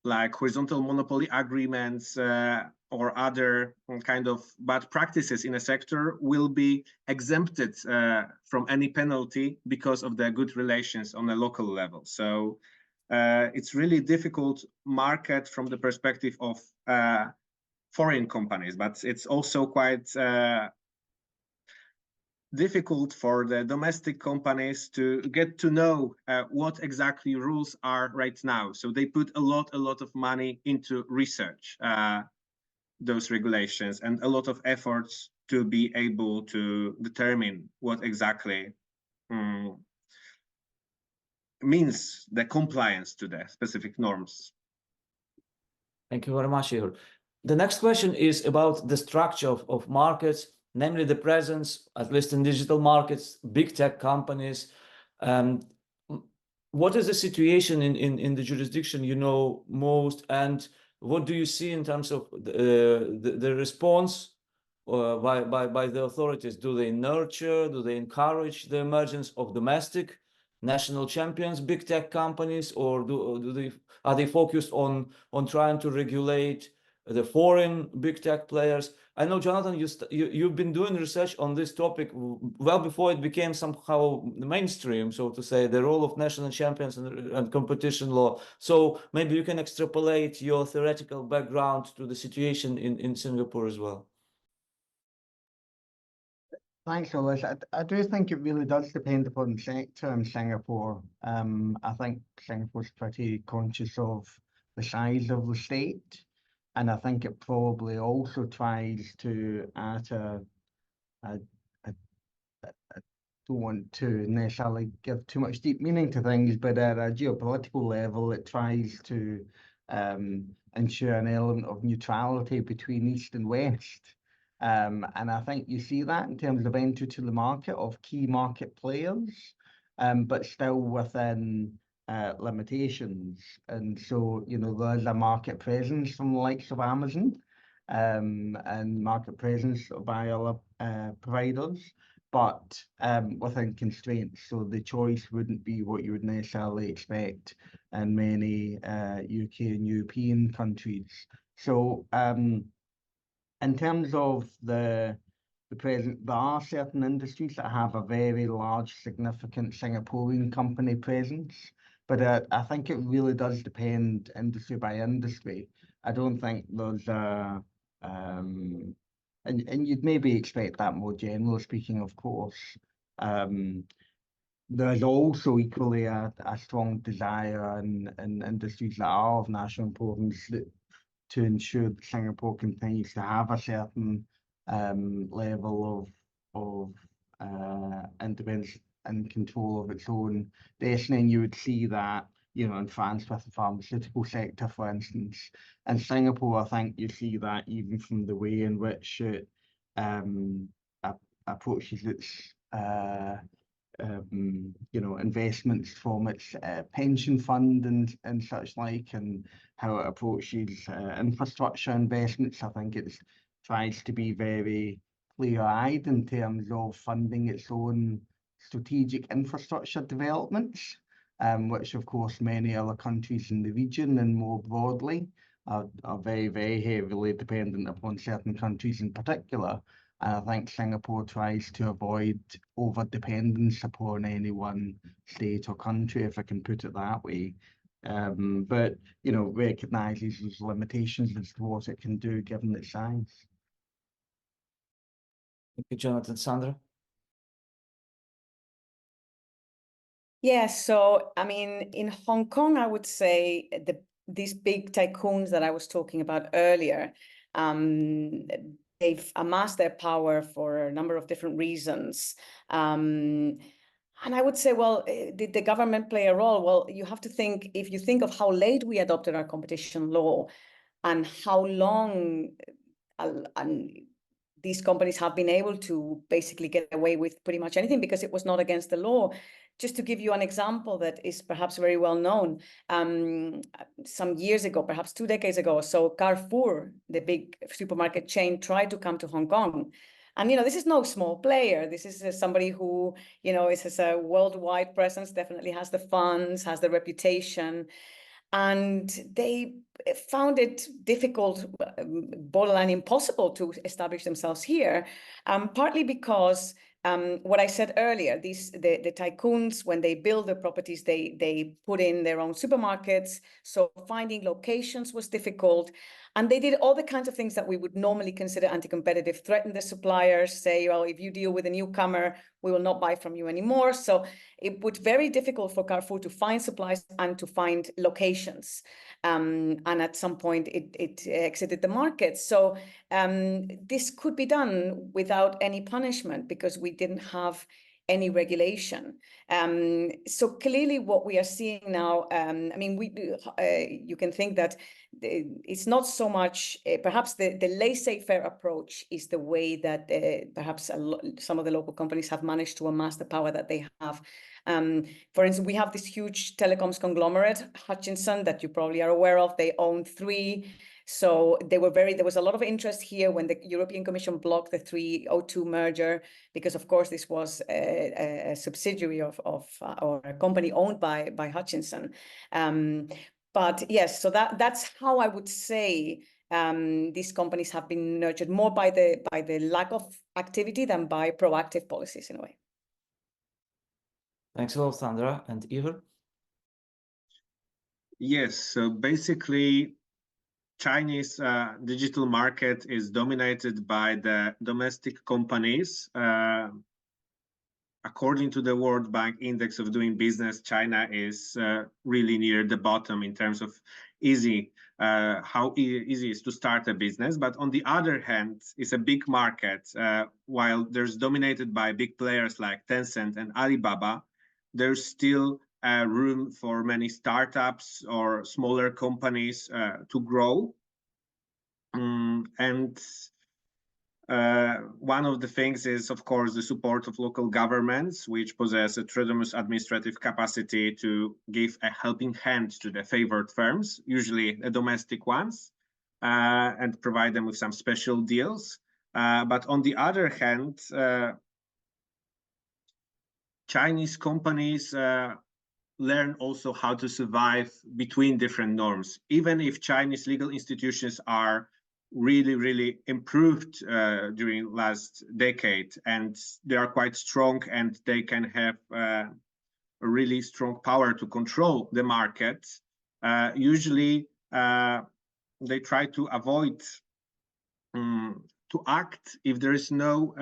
like horizontal monopoly agreements or other kind of bad practices in a sector will be exempted from any penalty because of the good relations on a local level. So it's really difficult market from the perspective of foreign companies, but it's also quite difficult for the domestic companies to get to know what exactly rules are right now. So they put a lot of money into research those regulations and a lot of efforts to be able to determine what exactly means the compliance to the specific norms.
Thank you very much, Igor. The next question is about the structure of markets, namely the presence, at least in digital markets, big tech companies. What is the situation in the jurisdiction you know most, and what do you see in terms of the response by the authorities? Do they nurture, do they encourage the emergence of domestic national champions, big tech companies, or are they focused on trying to regulate the foreign big tech players? I know, Jonathan, you've been doing research on this topic well before it became somehow mainstream, so to say, the role of national champions and competition law. So maybe you can extrapolate your theoretical background to the situation in Singapore as well.
Thanks, Olis. I do think it really does depend upon the sector in Singapore. I think Singapore's pretty conscious of the size of the state, and I think it probably also tries to, I don't want to necessarily give too much deep meaning to things, but at a geopolitical level, it tries to ensure an element of neutrality between East and West. And I think you see that in terms of entry to the market of key market players, but still within limitations. And so, you know, there's a market presence from the likes of Amazon, and market presence by other providers, but within constraints. So the choice wouldn't be what you would necessarily expect in many UK and European countries. So in terms of the present, there are certain industries that have a very large, significant Singaporean company presence, but I think it really does depend industry by industry. I don't think there's a and you'd maybe expect that more generally speaking, of course. There's also equally a strong desire in industries that are of national importance to ensure that Singapore continues to have a certain level of independence and control of its own destiny. And you would see that, you know, in France with the pharmaceutical sector, for instance. In Singapore, I think you see that even from the way in which it approaches its you know, investments from its pension fund and such like, and how it approaches infrastructure investments. I think it tries to be very clear-eyed in terms of funding its own strategic infrastructure developments, which of course many other countries in the region and more broadly are very, very heavily dependent upon certain countries in particular. And I think Singapore tries to avoid over-dependence upon any one state or country, if I can put it that way. But, you know, recognises those limitations as to what it can do given its size.
Thank you, Jonathan. Sandra?
Yeah, so I mean, in Hong Kong, I would say these big tycoons that I was talking about earlier, they've amassed their power for a number of different reasons. And I would say, well, did the government play a role? Well, you have to think, if you think of how late we adopted our competition law and how long these companies have been able to basically get away with pretty much anything because it was not against the law. Just to give you an example that is perhaps very well known, some years ago, perhaps 2 decades ago, so Carrefour, the big supermarket chain, tried to come to Hong Kong. And, you know, this is no small player. This is somebody who, you know, has a worldwide presence, definitely has the funds, has the reputation. And they found it difficult, borderline impossible to establish themselves here, partly because what I said earlier, the tycoons, when they build the properties, they put in their own supermarkets. So finding locations was difficult. And they did all the kinds of things that we would normally consider anti-competitive, threaten the suppliers, say, well, if you deal with a newcomer, we will not buy from you anymore. So it was very difficult for Carrefour to find supplies and to find locations. And at some point, it exited the market. So this could be done without any punishment because we didn't have any regulation. So clearly what we are seeing now, I mean, you can think that it's not so much, perhaps the laissez-faire approach is the way that perhaps some of the local companies have managed to amass the power that they have. For instance, we have this huge telecoms conglomerate, Hutchinson, that you probably are aware of. They own 3. So there was a lot of interest here when the European Commission blocked the 302 merger, because of course this was a subsidiary of or a company owned by Hutchinson. But yes, so that's how I would say these companies have been nurtured more by the lack of activity than by proactive policies in a way.
Thanks a lot, Sandra. And Igor?
Yes, so basically, Chinese digital market is dominated by the domestic companies. According to the World Bank Index of Doing Business, China is really near the bottom in terms of how easy it is to start a business. But on the other hand, it's a big market. While there's dominated by big players like Tencent and Alibaba, there's still room for many startups or smaller companies to grow. One of the things is, of course, the support of local governments, which possess a tremendous administrative capacity to give a helping hand to the favored firms, usually the domestic ones, and provide them with some special deals. But on the other hand, Chinese companies learn also how to survive between different norms. Even if Chinese legal institutions are really improved during last decade, and they are quite strong, and they can have a really strong power to control the market, usually they try to avoid to act if there is no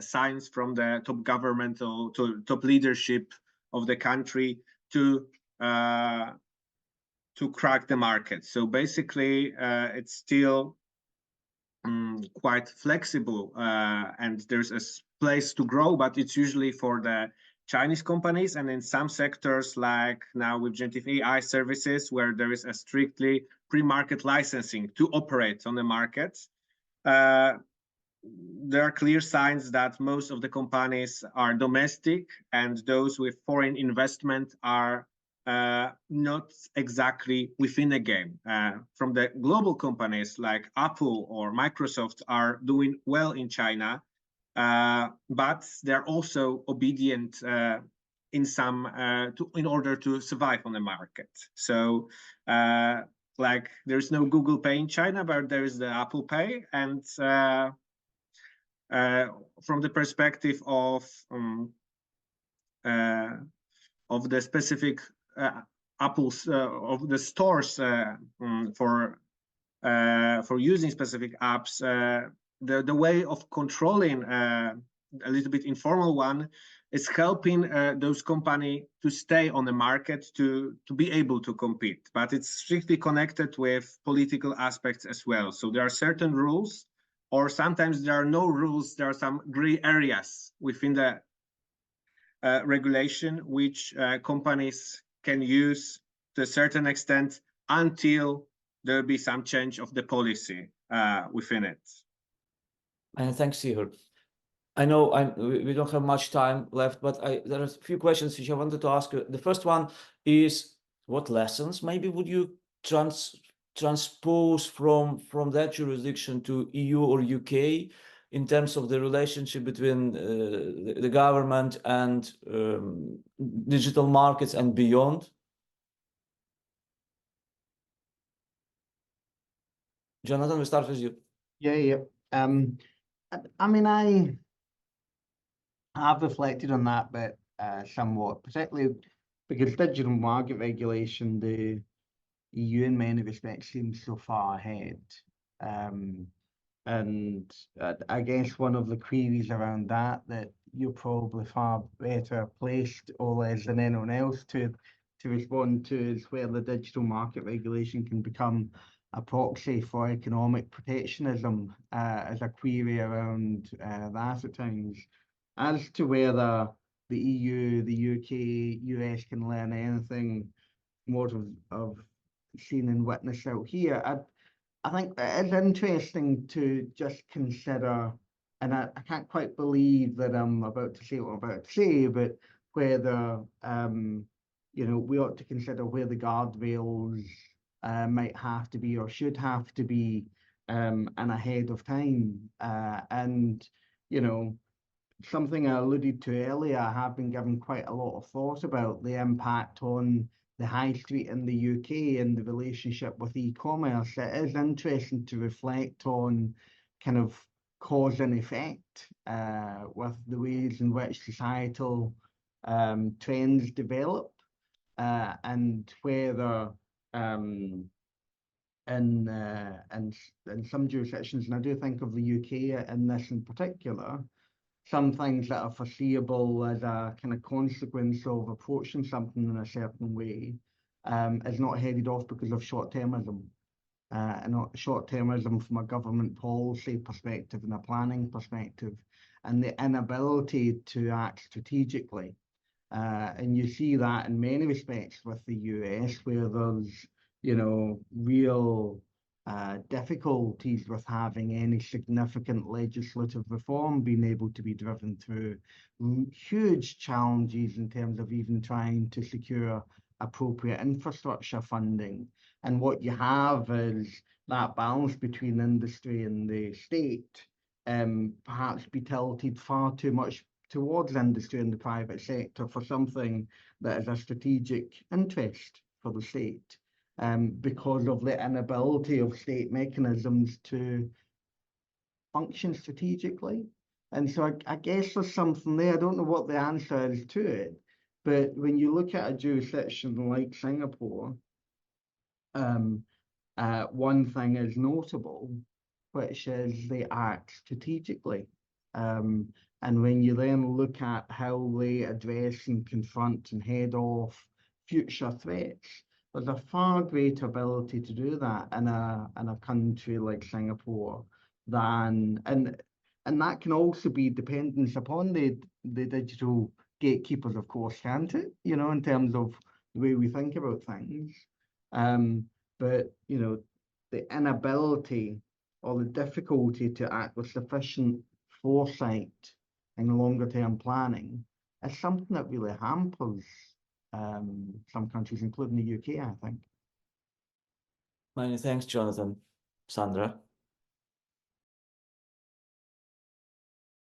signs from the top governmental to top leadership of the country to crack the market. So basically, it's still quite flexible, and there's a place to grow, but it's usually for the Chinese companies. And in some sectors, like now with generative AI services, where there is a strictly pre-market licensing to operate on the market, there are clear signs that most of the companies are domestic, and those with foreign investment are not exactly within the game. From the global companies like Apple or Microsoft are doing well in China, but they're also obedient in order to survive on the market. So like there's no Google Pay in China, but there is the Apple Pay. And from the perspective of the specific Apple's of the stores for using specific apps, the way of controlling a little bit informal one is helping those companies to stay on the market, to be able to compete. But it's strictly connected with political aspects as well. So there are certain rules, or sometimes there are no rules. There are some gray areas within the regulation, which companies can use to a certain extent until there will be some change of the policy within it.
And thanks, Igor. I know we don't have much time left, but there are a few questions which I wanted to ask you. The first one is, what lessons maybe would you transpose from that jurisdiction to EU or UK in terms of the relationship between the government and digital markets and beyond? Jonathan, we start with you.
Yeah. I mean, I've reflected on that bit somewhat, particularly because digital market regulation, the EU in many respects seems so far ahead. And I guess one of the queries around that you're probably far better placed, Oles, than anyone else to respond to is where the digital market regulation can become a proxy for economic protectionism as a query around that at times. As to whether the EU, the UK, US can learn anything more of seen and witnessed out here, I think it's interesting to just consider, and I can't quite believe that I'm about to say what I'm about to say, but whether we ought to consider where the guardrails might have to be or should have to be and ahead of time. And something I alluded to earlier, I have been given quite a lot of thought about the impact on the high street in the UK and the relationship with e-commerce. It is interesting to reflect on kind of cause and effect with the ways in which societal trends develop and whether in some jurisdictions, and I do think of the UK in this in particular, some things that are foreseeable as a kind of consequence of approaching something in a certain way is not headed off because of short-termism. And not short-termism from a government policy perspective and a planning perspective, and the inability to act strategically. And you see that in many respects with the US, where there's, real difficulties with having any significant legislative reform being able to be driven through, huge challenges in terms of even trying to secure appropriate infrastructure funding. And what you have is that balance between industry and the state perhaps be tilted far too much towards industry and the private sector for something that is a strategic interest for the state. Because of the inability of state mechanisms to function strategically. And so I guess there's something there. I don't know what the answer is to it, but when you look at a jurisdiction like Singapore, one thing is notable, which is they act strategically. And when you then look at how they address and confront and head off future threats, there's a far greater ability to do that in a country like Singapore than, and that can also be dependence upon the digital gatekeepers, of course, can't it? In terms of the way we think about things. But the inability or the difficulty to act with sufficient foresight and longer term planning is something that really hampers some countries, including the UK, I think.
Many thanks, Jonathan. Sandra?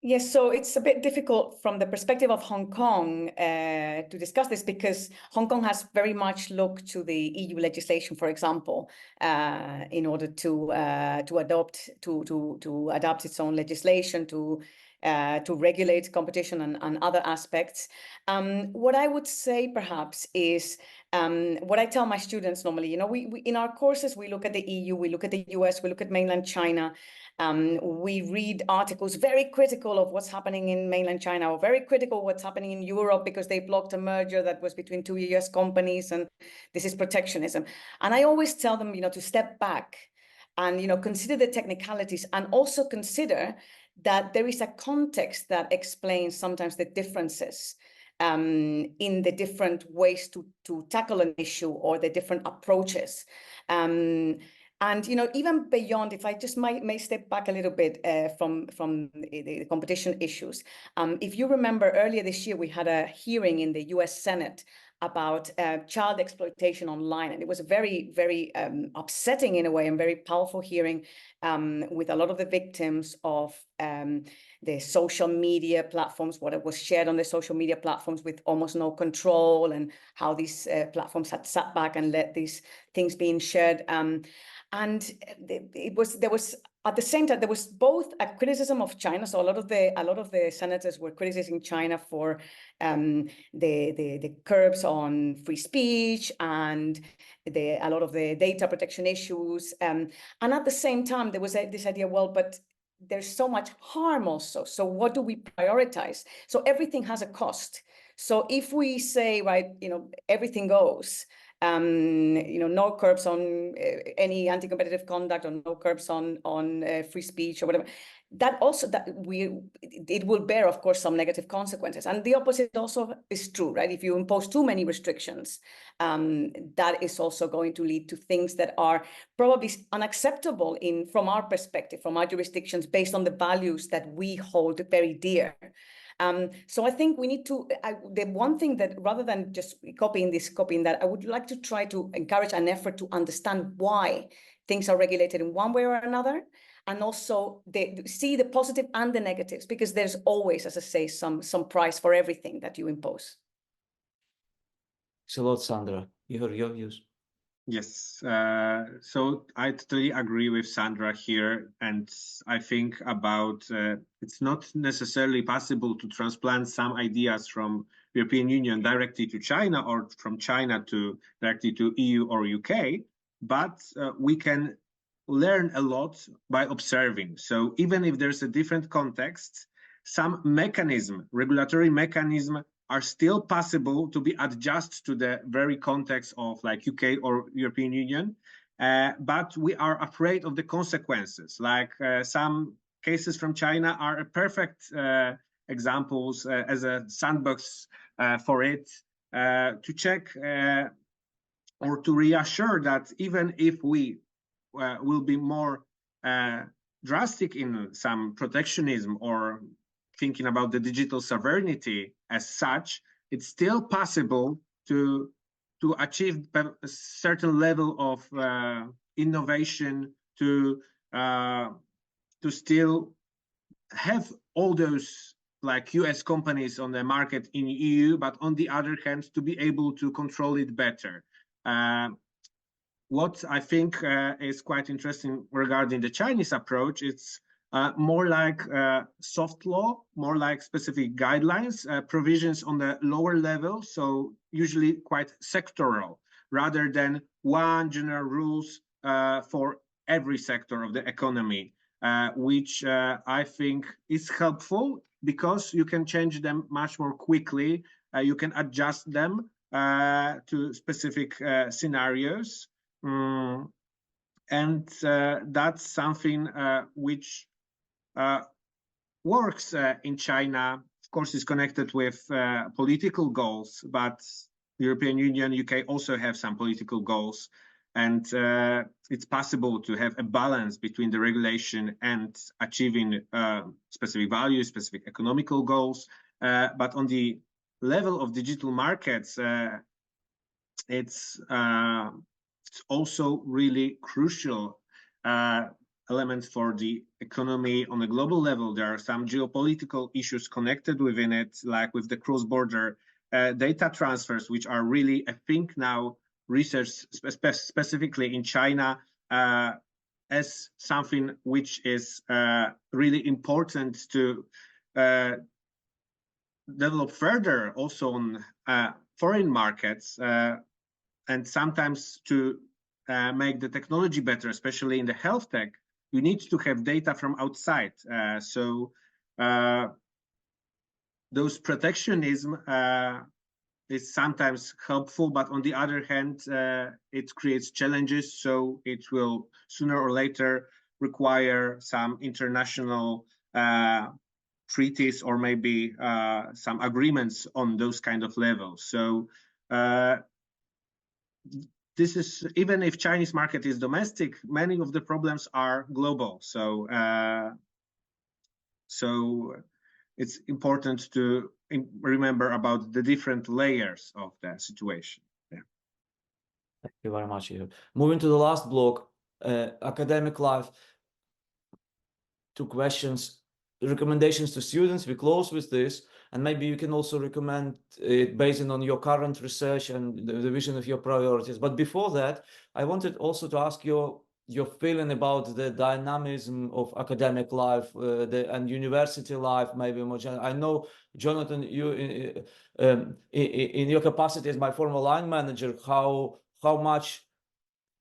Yes, so it's a bit difficult from the perspective of Hong Kong to discuss this because Hong Kong has very much looked to the EU legislation, for example, in order to adapt its own legislation to regulate competition and other aspects. What I would say perhaps is what I tell my students normally, we in our courses, we look at the EU, we look at the US, we look at mainland China. We read articles very critical of what's happening in mainland China, or very critical of what's happening in Europe because they blocked a merger that was between two US companies, and this is protectionism. And I always tell them, to step back and, consider the technicalities, and also consider that there is a context that explains sometimes the differences in the different ways to tackle an issue or the different approaches. And even beyond, if I just may step back a little bit from the competition issues. If you remember earlier this year, we had a hearing in the US Senate about child exploitation online. And it was a very, very upsetting in a way and very powerful hearing with a lot of the victims of the social media platforms, what was shared on the social media platforms with almost no control, and how these platforms had sat back and let these things being shared. And there was at the same time, there was both a criticism of China. So a lot of the senators were criticizing China for the curbs on free speech and a lot of the data protection issues. And at the same time, there was this idea, well, but there's so much harm also. So what do we prioritize? So everything has a cost. So if we say, right, everything goes, no curbs on any anti-competitive conduct, or no curbs on free speech or whatever, it will bear, of course, some negative consequences. And the opposite also is true, right? If you impose too many restrictions, that is also going to lead to things that are probably unacceptable from our perspective, from our jurisdictions, based on the values that we hold very dear. So I think we need to, the one thing that, rather than just copying that, I would like to try to encourage an effort to understand why things are regulated in one way or another, and also see the positive and the negatives, because there's always, as I say, some price for everything that you impose.
Thanks a lot, Sandra. You heard your views.
Yes, so I totally agree with Sandra here, and I think about it's not necessarily possible to transplant some ideas from European Union directly to China, or from China directly to EU or UK, but we can learn a lot by observing. So even if there's a different context, some regulatory mechanism are still possible to be adjusted to the very context of like UK or European Union, but we are afraid of the consequences. Like some cases from China are a perfect examples as a sandbox for it to check or to reassure that even if we will be more drastic in some protectionism or thinking about the digital sovereignty as such, it's still possible to achieve a certain level of innovation, to still have all those like US companies on the market in EU, but on the other hand, to be able to control it better. What I think is quite interesting regarding the Chinese approach, it's more like soft law, more like specific guidelines, provisions on the lower level, so usually quite sectoral, rather than one general rules for every sector of the economy, which I think is helpful because you can change them much more quickly. You can adjust them to specific scenarios. And that's something which works in China. Of course, is connected with political goals, but the European Union, UK also have some political goals, and it's possible to have a balance between the regulation and achieving specific values, specific economical goals. But on the level of digital markets, it's also really crucial elements for the economy on a global level. There are some geopolitical issues connected within it, like with the cross-border data transfers, which are really, I think now, research specifically in China as something which is really important to develop further also on foreign markets, and sometimes to make the technology better, especially in the health tech. You need to have data from outside. So those protectionism is sometimes helpful, but on the other hand, it creates challenges. So it will sooner or later require some international treaties or maybe some agreements on those kind of levels. So this is, even if Chinese market is domestic, many of the problems are global. So it's important to remember about the different layers of the situation. Yeah.
Thank you very much, Igor. Moving to the last block, academic life. 2 questions. Recommendations to students. We close with this, and maybe you can also recommend it based on your current research and the vision of your priorities. But before that, I wanted also to ask your your feeling about the dynamism of academic life and university life, maybe more general. I know, Jonathan, you in your capacity as my former line manager, how much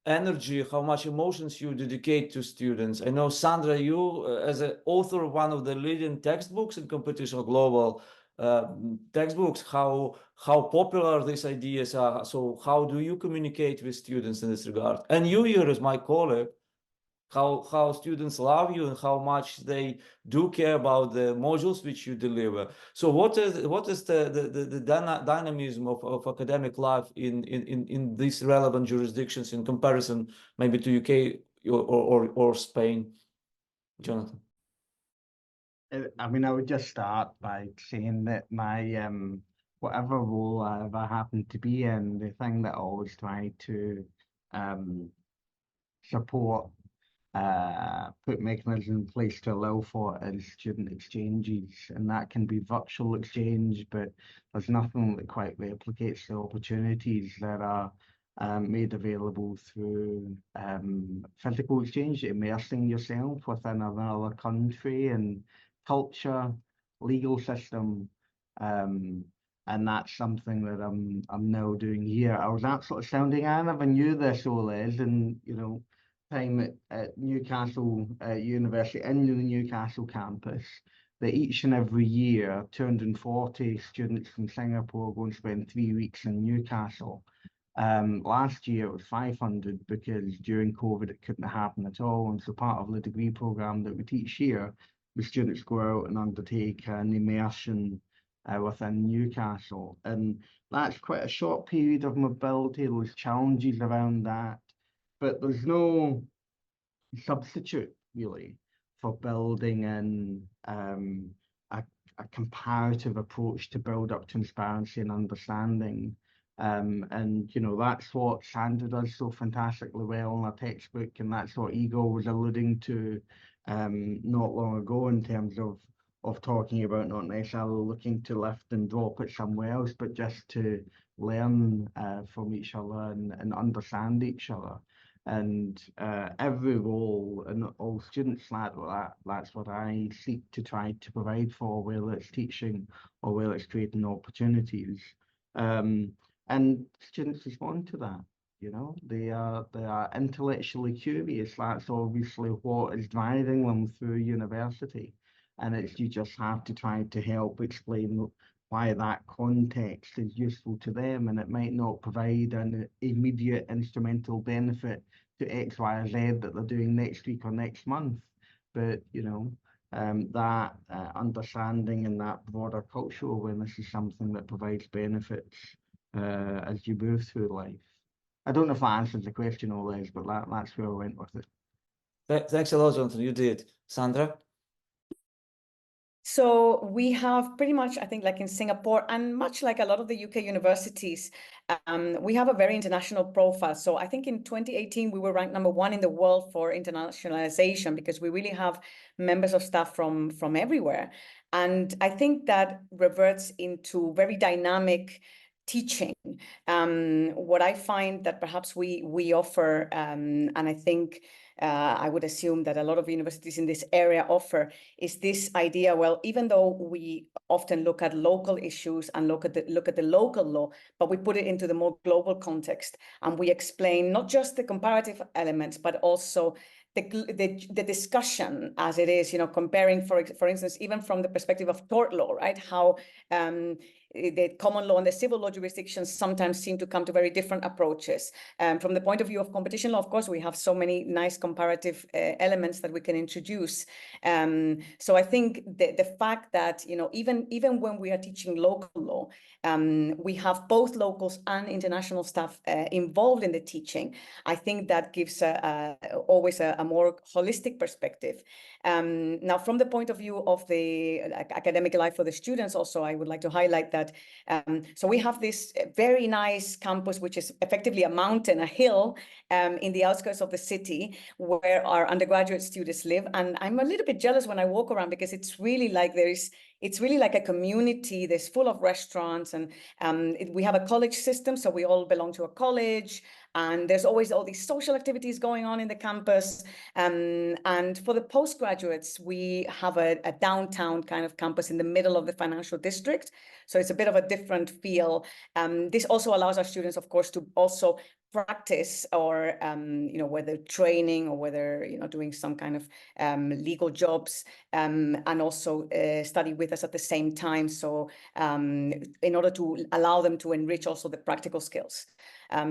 energy, how much emotions you dedicate to students. I know, Sandra, you as an author of one of the leading textbooks in computational global textbooks, how popular these ideas are. So how do you communicate with students in this regard? And you here as my colleague, how students love you and how much they do care about the modules which you deliver. So what is the dynamism of academic life in these relevant jurisdictions in comparison maybe to UK or Spain, Jonathan?
I mean, I would just start by saying that my whatever role I ever happen to be in, the thing that I always try to support, put mechanisms in place to allow for is student exchanges, and that can be virtual exchange, but there's nothing that quite replicates the opportunities that are made available through physical exchange, immersing yourself within another country and culture, legal system, and that's something that I'm now doing here. I was absolutely astounding. I never knew this, Oles, and time at Newcastle University, in the Newcastle campus, that each and every year 240 students from Singapore go and spend 3 weeks in Newcastle. Last year it was 500 because during COVID it couldn't happen at all, and so part of the degree program that we teach here, the students go out and undertake an immersion within Newcastle, and that's quite a short period of mobility. There's challenges around that, but there's no substitute really for building in a comparative approach to build up transparency and understanding. And that's what Sandra does so fantastically well in her textbook, and that's what Igor was alluding to not long ago in terms of talking about not necessarily looking to lift and drop it somewhere else, but just to learn from each other and understand each other. And every role and all students that's what I seek to try to provide for, whether it's teaching or whether it's creating opportunities. And students respond to that. They are intellectually curious. That's obviously what is driving them through university, and you just have to try to help explain why that context is useful to them, and it might not provide an immediate instrumental benefit to X, Y, or Z that they're doing next week or next month, but that understanding and that broader cultural awareness is something that provides benefits as you move through life. I don't know if that answers the question, Oles, but that's where I went with it.
Thanks a lot, Jonathan. You did. Sandra?
So we have pretty much, I think, like in Singapore, and much like a lot of the UK universities, we have a very international profile. So I think in 2018, we were ranked #1 in the world for internationalization, because we really have members of staff from everywhere. And I think that reverts into very dynamic teaching. What I find that perhaps we offer, and I think I would assume that a lot of universities in this area offer, is this idea, well, even though we often look at local issues and look at the local law, but we put it into the more global context, and we explain not just the comparative elements, but also the discussion as it is, comparing, for instance, even from the perspective of tort law, right? How the common law and the civil law jurisdictions sometimes seem to come to very different approaches. From the point of view of competition law, of course, we have so many nice comparative elements that we can introduce. So I think the fact that, even when we are teaching local law, we have both locals and international staff involved in the teaching. I think that gives always a more holistic perspective. Now, from the point of view of the academic life for the students also, I would like to highlight that. So we have this very nice campus, which is effectively a mountain, a hill in the outskirts of the city, where our undergraduate students live. And I'm a little bit jealous when I walk around, because it's really like there is it's really like a community. There's full of restaurants, and we have a college system, so we all belong to a college, and there's always all these social activities going on in the campus. And for the postgraduates, we have a downtown kind of campus in the middle of the financial district. So it's a bit of a different feel. This also allows our students, of course, to also practice, or whether training or whether doing some kind of legal jobs, and also study with us at the same time. So in order to allow them to enrich also the practical skills.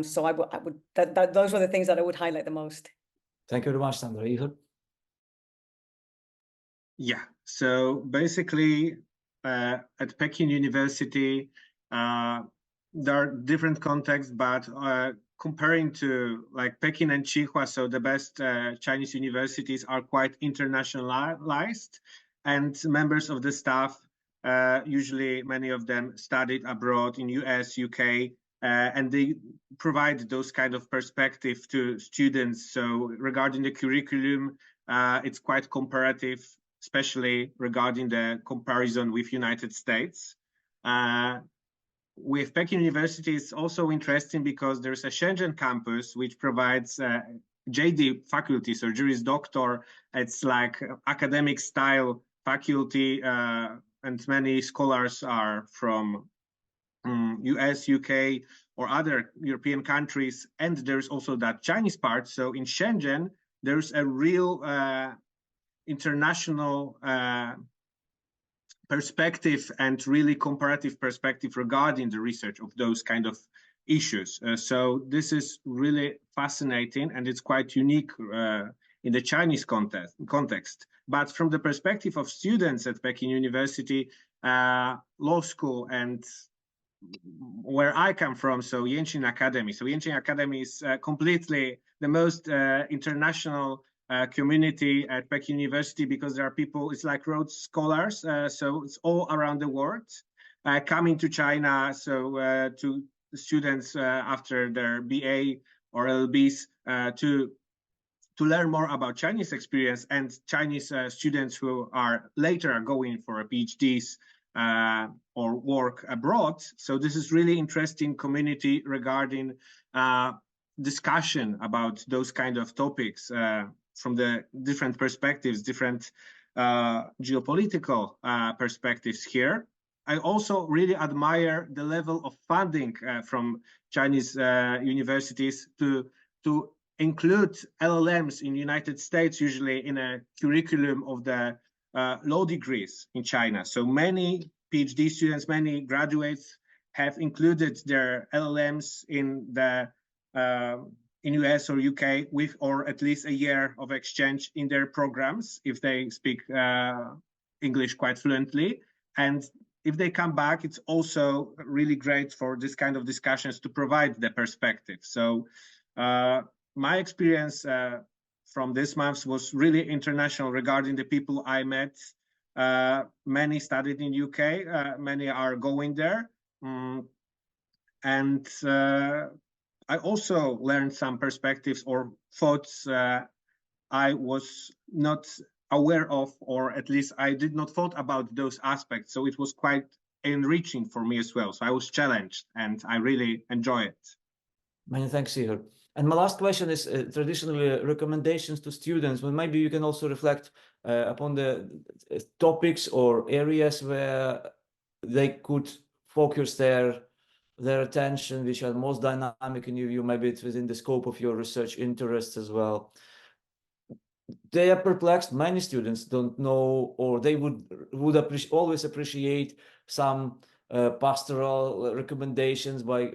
So I would those are the things that I would highlight the most.
Thank you very much, Sandra. Igor?
Yeah, so basically at Peking University, there are different contexts, but comparing to like Peking and CUHK, so the best Chinese universities are quite internationalized, and members of the staff, usually many of them studied abroad in US, UK, and they provide those kind of perspective to students. So regarding the curriculum, it's quite comparative, especially regarding the comparison with United States. With Peking University, it's also interesting because there's a Shenzhen campus which provides JD faculty, so Juris Doctor. It's like academic style faculty, and many scholars are from US, UK, or other European countries. And there's also that Chinese part. So in Shenzhen, there's a real international perspective and really comparative perspective regarding the research of those kind of issues. So this is really fascinating, and it's quite unique in the Chinese context. But from the perspective of students at Peking University, law school, and where I come from, so Yanqing Academy. So Yanqing Academy is completely the most international community at Peking University, because there are people, it's like Rhodes Scholars, so it's all around the world coming to China, so to students after their BA or LLBs to learn more about Chinese experience, and Chinese students who are later going for a PhDs or work abroad. So this is really interesting community regarding discussion about those kind of topics from the different perspectives, different geopolitical perspectives here. I also really admire the level of funding from Chinese universities to include LLMs in the United States, usually in a curriculum of the law degrees in China. So many PhD students, many graduates have included their LLMs in the in US or UK with, or at least a year of exchange in their programs if they speak English quite fluently. And if they come back, it's also really great for this kind of discussions to provide the perspective. So my experience from this month was really international regarding the people I met. Many studied in UK, many are going there. And I also learned some perspectives or thoughts I was not aware of, or at least I did not thought about those aspects. So it was quite enriching for me as well. So I was challenged, and I really enjoy it.
Many thanks, Igor. And my last question is traditionally recommendations to students. Well, maybe you can also reflect upon the topics or areas where they could focus their attention, which are most dynamic in your view. Maybe it's within the scope of your research interests as well. They are perplexed. Many students don't know, or they would always appreciate some pastoral recommendations by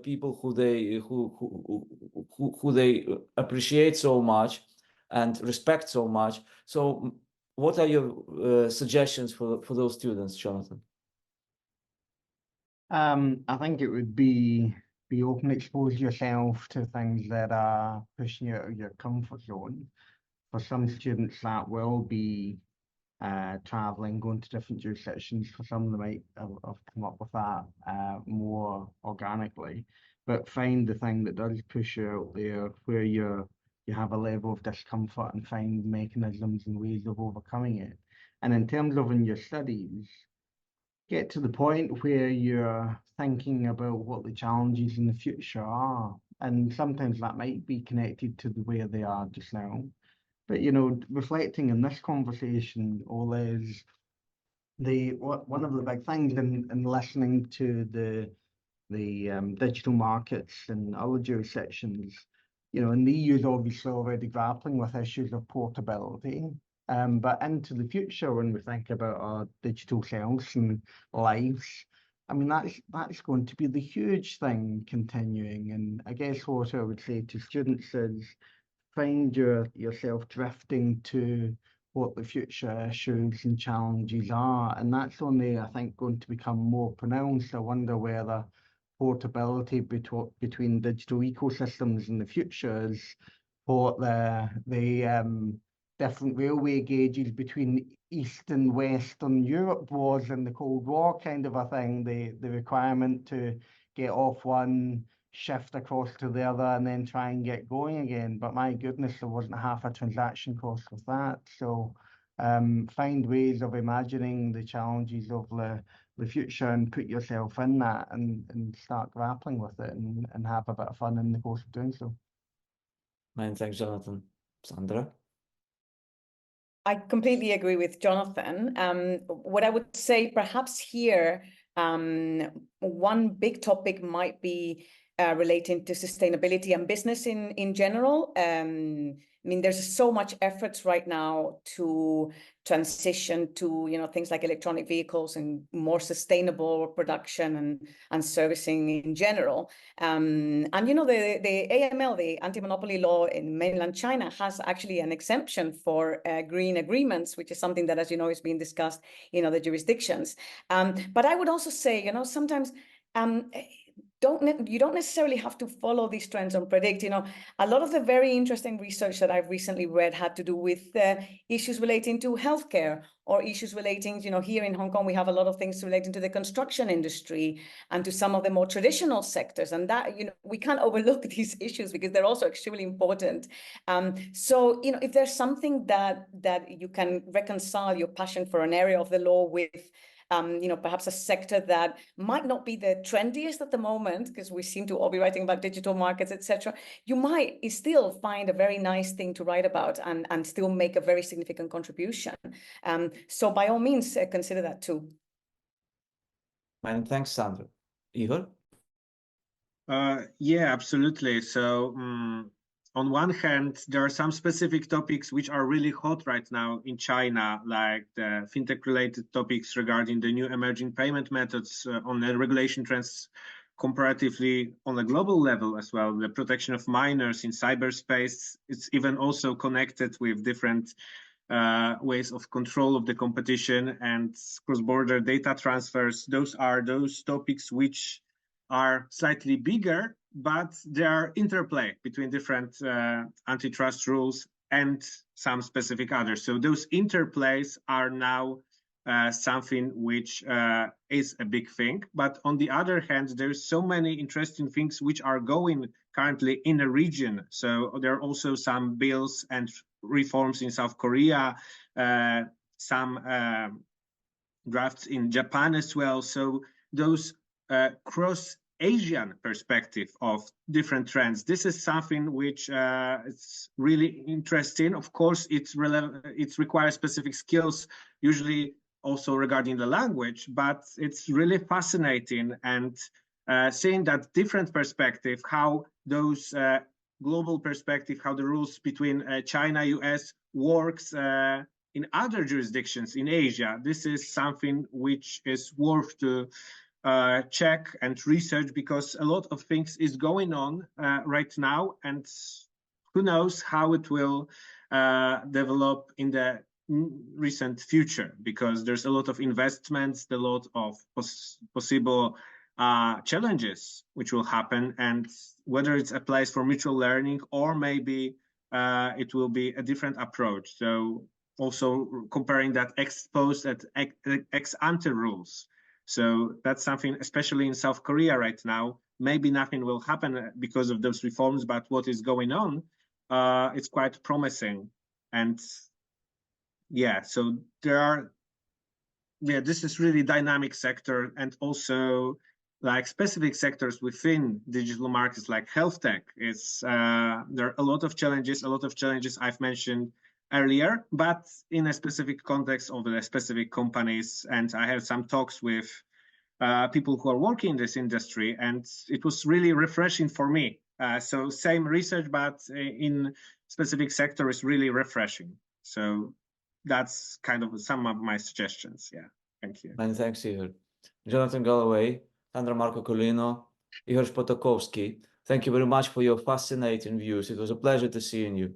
people who they appreciate so much and respect so much. So what are your suggestions for those students, Jonathan?
I think it would be open, expose yourself to things that are pushing you out of your comfort zone. For some students, that will be traveling, going to different jurisdictions. For some, they might have come up with that more organically. But find the thing that does push you out there, where you have a level of discomfort, and find mechanisms and ways of overcoming it. And in terms of in your studies, get to the point where you're thinking about what the challenges in the future are. And sometimes that might be connected to the where they are just now. But, you know, reflecting in this conversation, Ola, is one of the big things in listening to the digital markets and other jurisdictions, you know, and the EU is obviously already grappling with issues of portability. But into the future, when we think about our digital selves and lives, I mean, that's going to be the huge thing continuing. And I guess what I would say to students is find yourself drifting to what the future issues and challenges are. And that's only, I think, going to become more pronounced. I wonder whether portability between digital ecosystems in the future is what the different railway gauges between East and Western Europe was in the Cold War kind of a thing, the requirement to get off one, shift across to the other, and then try and get going again. But my goodness, there wasn't half a transaction cost with that. So find ways of imagining the challenges of the future and put yourself in that and start grappling with it and have a bit of fun in the course of doing so.
Many thanks, Jonathan. Sandra?
I completely agree with Jonathan. What I would say perhaps here, one big topic might be relating to sustainability and business in general. I mean, there's so much efforts right now to transition to, you know, things like electronic vehicles and more sustainable production and servicing in general. And, you know, the AML, the anti-monopoly law in mainland China, has actually an exemption for green agreements, which is something that, as you know, is being discussed in other jurisdictions. But I would also say, you know, sometimes you don't necessarily have to follow these trends and predict. You know, a lot of the very interesting research that I've recently read had to do with issues relating to healthcare or issues relating, you know, here in Hong Kong, we have a lot of things relating to the construction industry and to some of the more traditional sectors. And that, you know, we can't overlook these issues because they're also extremely important. So, you know, if there's something that you can reconcile your passion for an area of the law with, you know, perhaps a sector that might not be the trendiest at the moment, because we seem to all be writing about digital markets, etc. You might still find a very nice thing to write about and still make a very significant contribution. So by all means, consider that too.
Many thanks, Sandra. Igor?
Yeah, absolutely. So on one hand, there are some specific topics which are really hot right now in China, like the fintech-related topics regarding the new emerging payment methods on the regulation trends comparatively on a global level as well, the protection of minors in cyberspace. It's even also connected with different ways of control of the competition and cross-border data transfers. Those are those topics which are slightly bigger, but there are interplay between different antitrust rules and some specific others. So those interplays are now something which is a big thing. But on the other hand, there's so many interesting things which are going currently in the region. So there are also some bills and reforms in South Korea, some drafts in Japan as well. So those cross-Asian perspective of different trends. This is something which is really interesting. Of course, it's relevant. It requires specific skills, usually also regarding the language, but it's really fascinating and seeing that different perspective, how those global perspective, how the rules between China, US works in other jurisdictions in Asia. This is something which is worth to check and research, because a lot of things is going on right now, and who knows how it will develop in the recent future, because there's a lot of investments, a lot of possible challenges which will happen, and whether it's a place for mutual learning or maybe it will be a different approach. So also comparing that ex post at ex ante rules. So that's something, especially in South Korea right now, maybe nothing will happen because of those reforms, but what is going on, it's quite promising. And yeah, so there are, yeah, this is really dynamic sector, and also like specific sectors within digital markets like health tech. It's there are a lot of challenges I've mentioned earlier, but in a specific context of the specific companies. And I had some talks with people who are working in this industry, and it was really refreshing for me. So same research, but in specific sector is really refreshing. So that's kind of some of my suggestions. Yeah, thank you.
Many thanks, Igor. Jonathan Galloway, Sandra Colino, Igor Szpotakowski, thank you very much for your fascinating views. It was a pleasure to see you.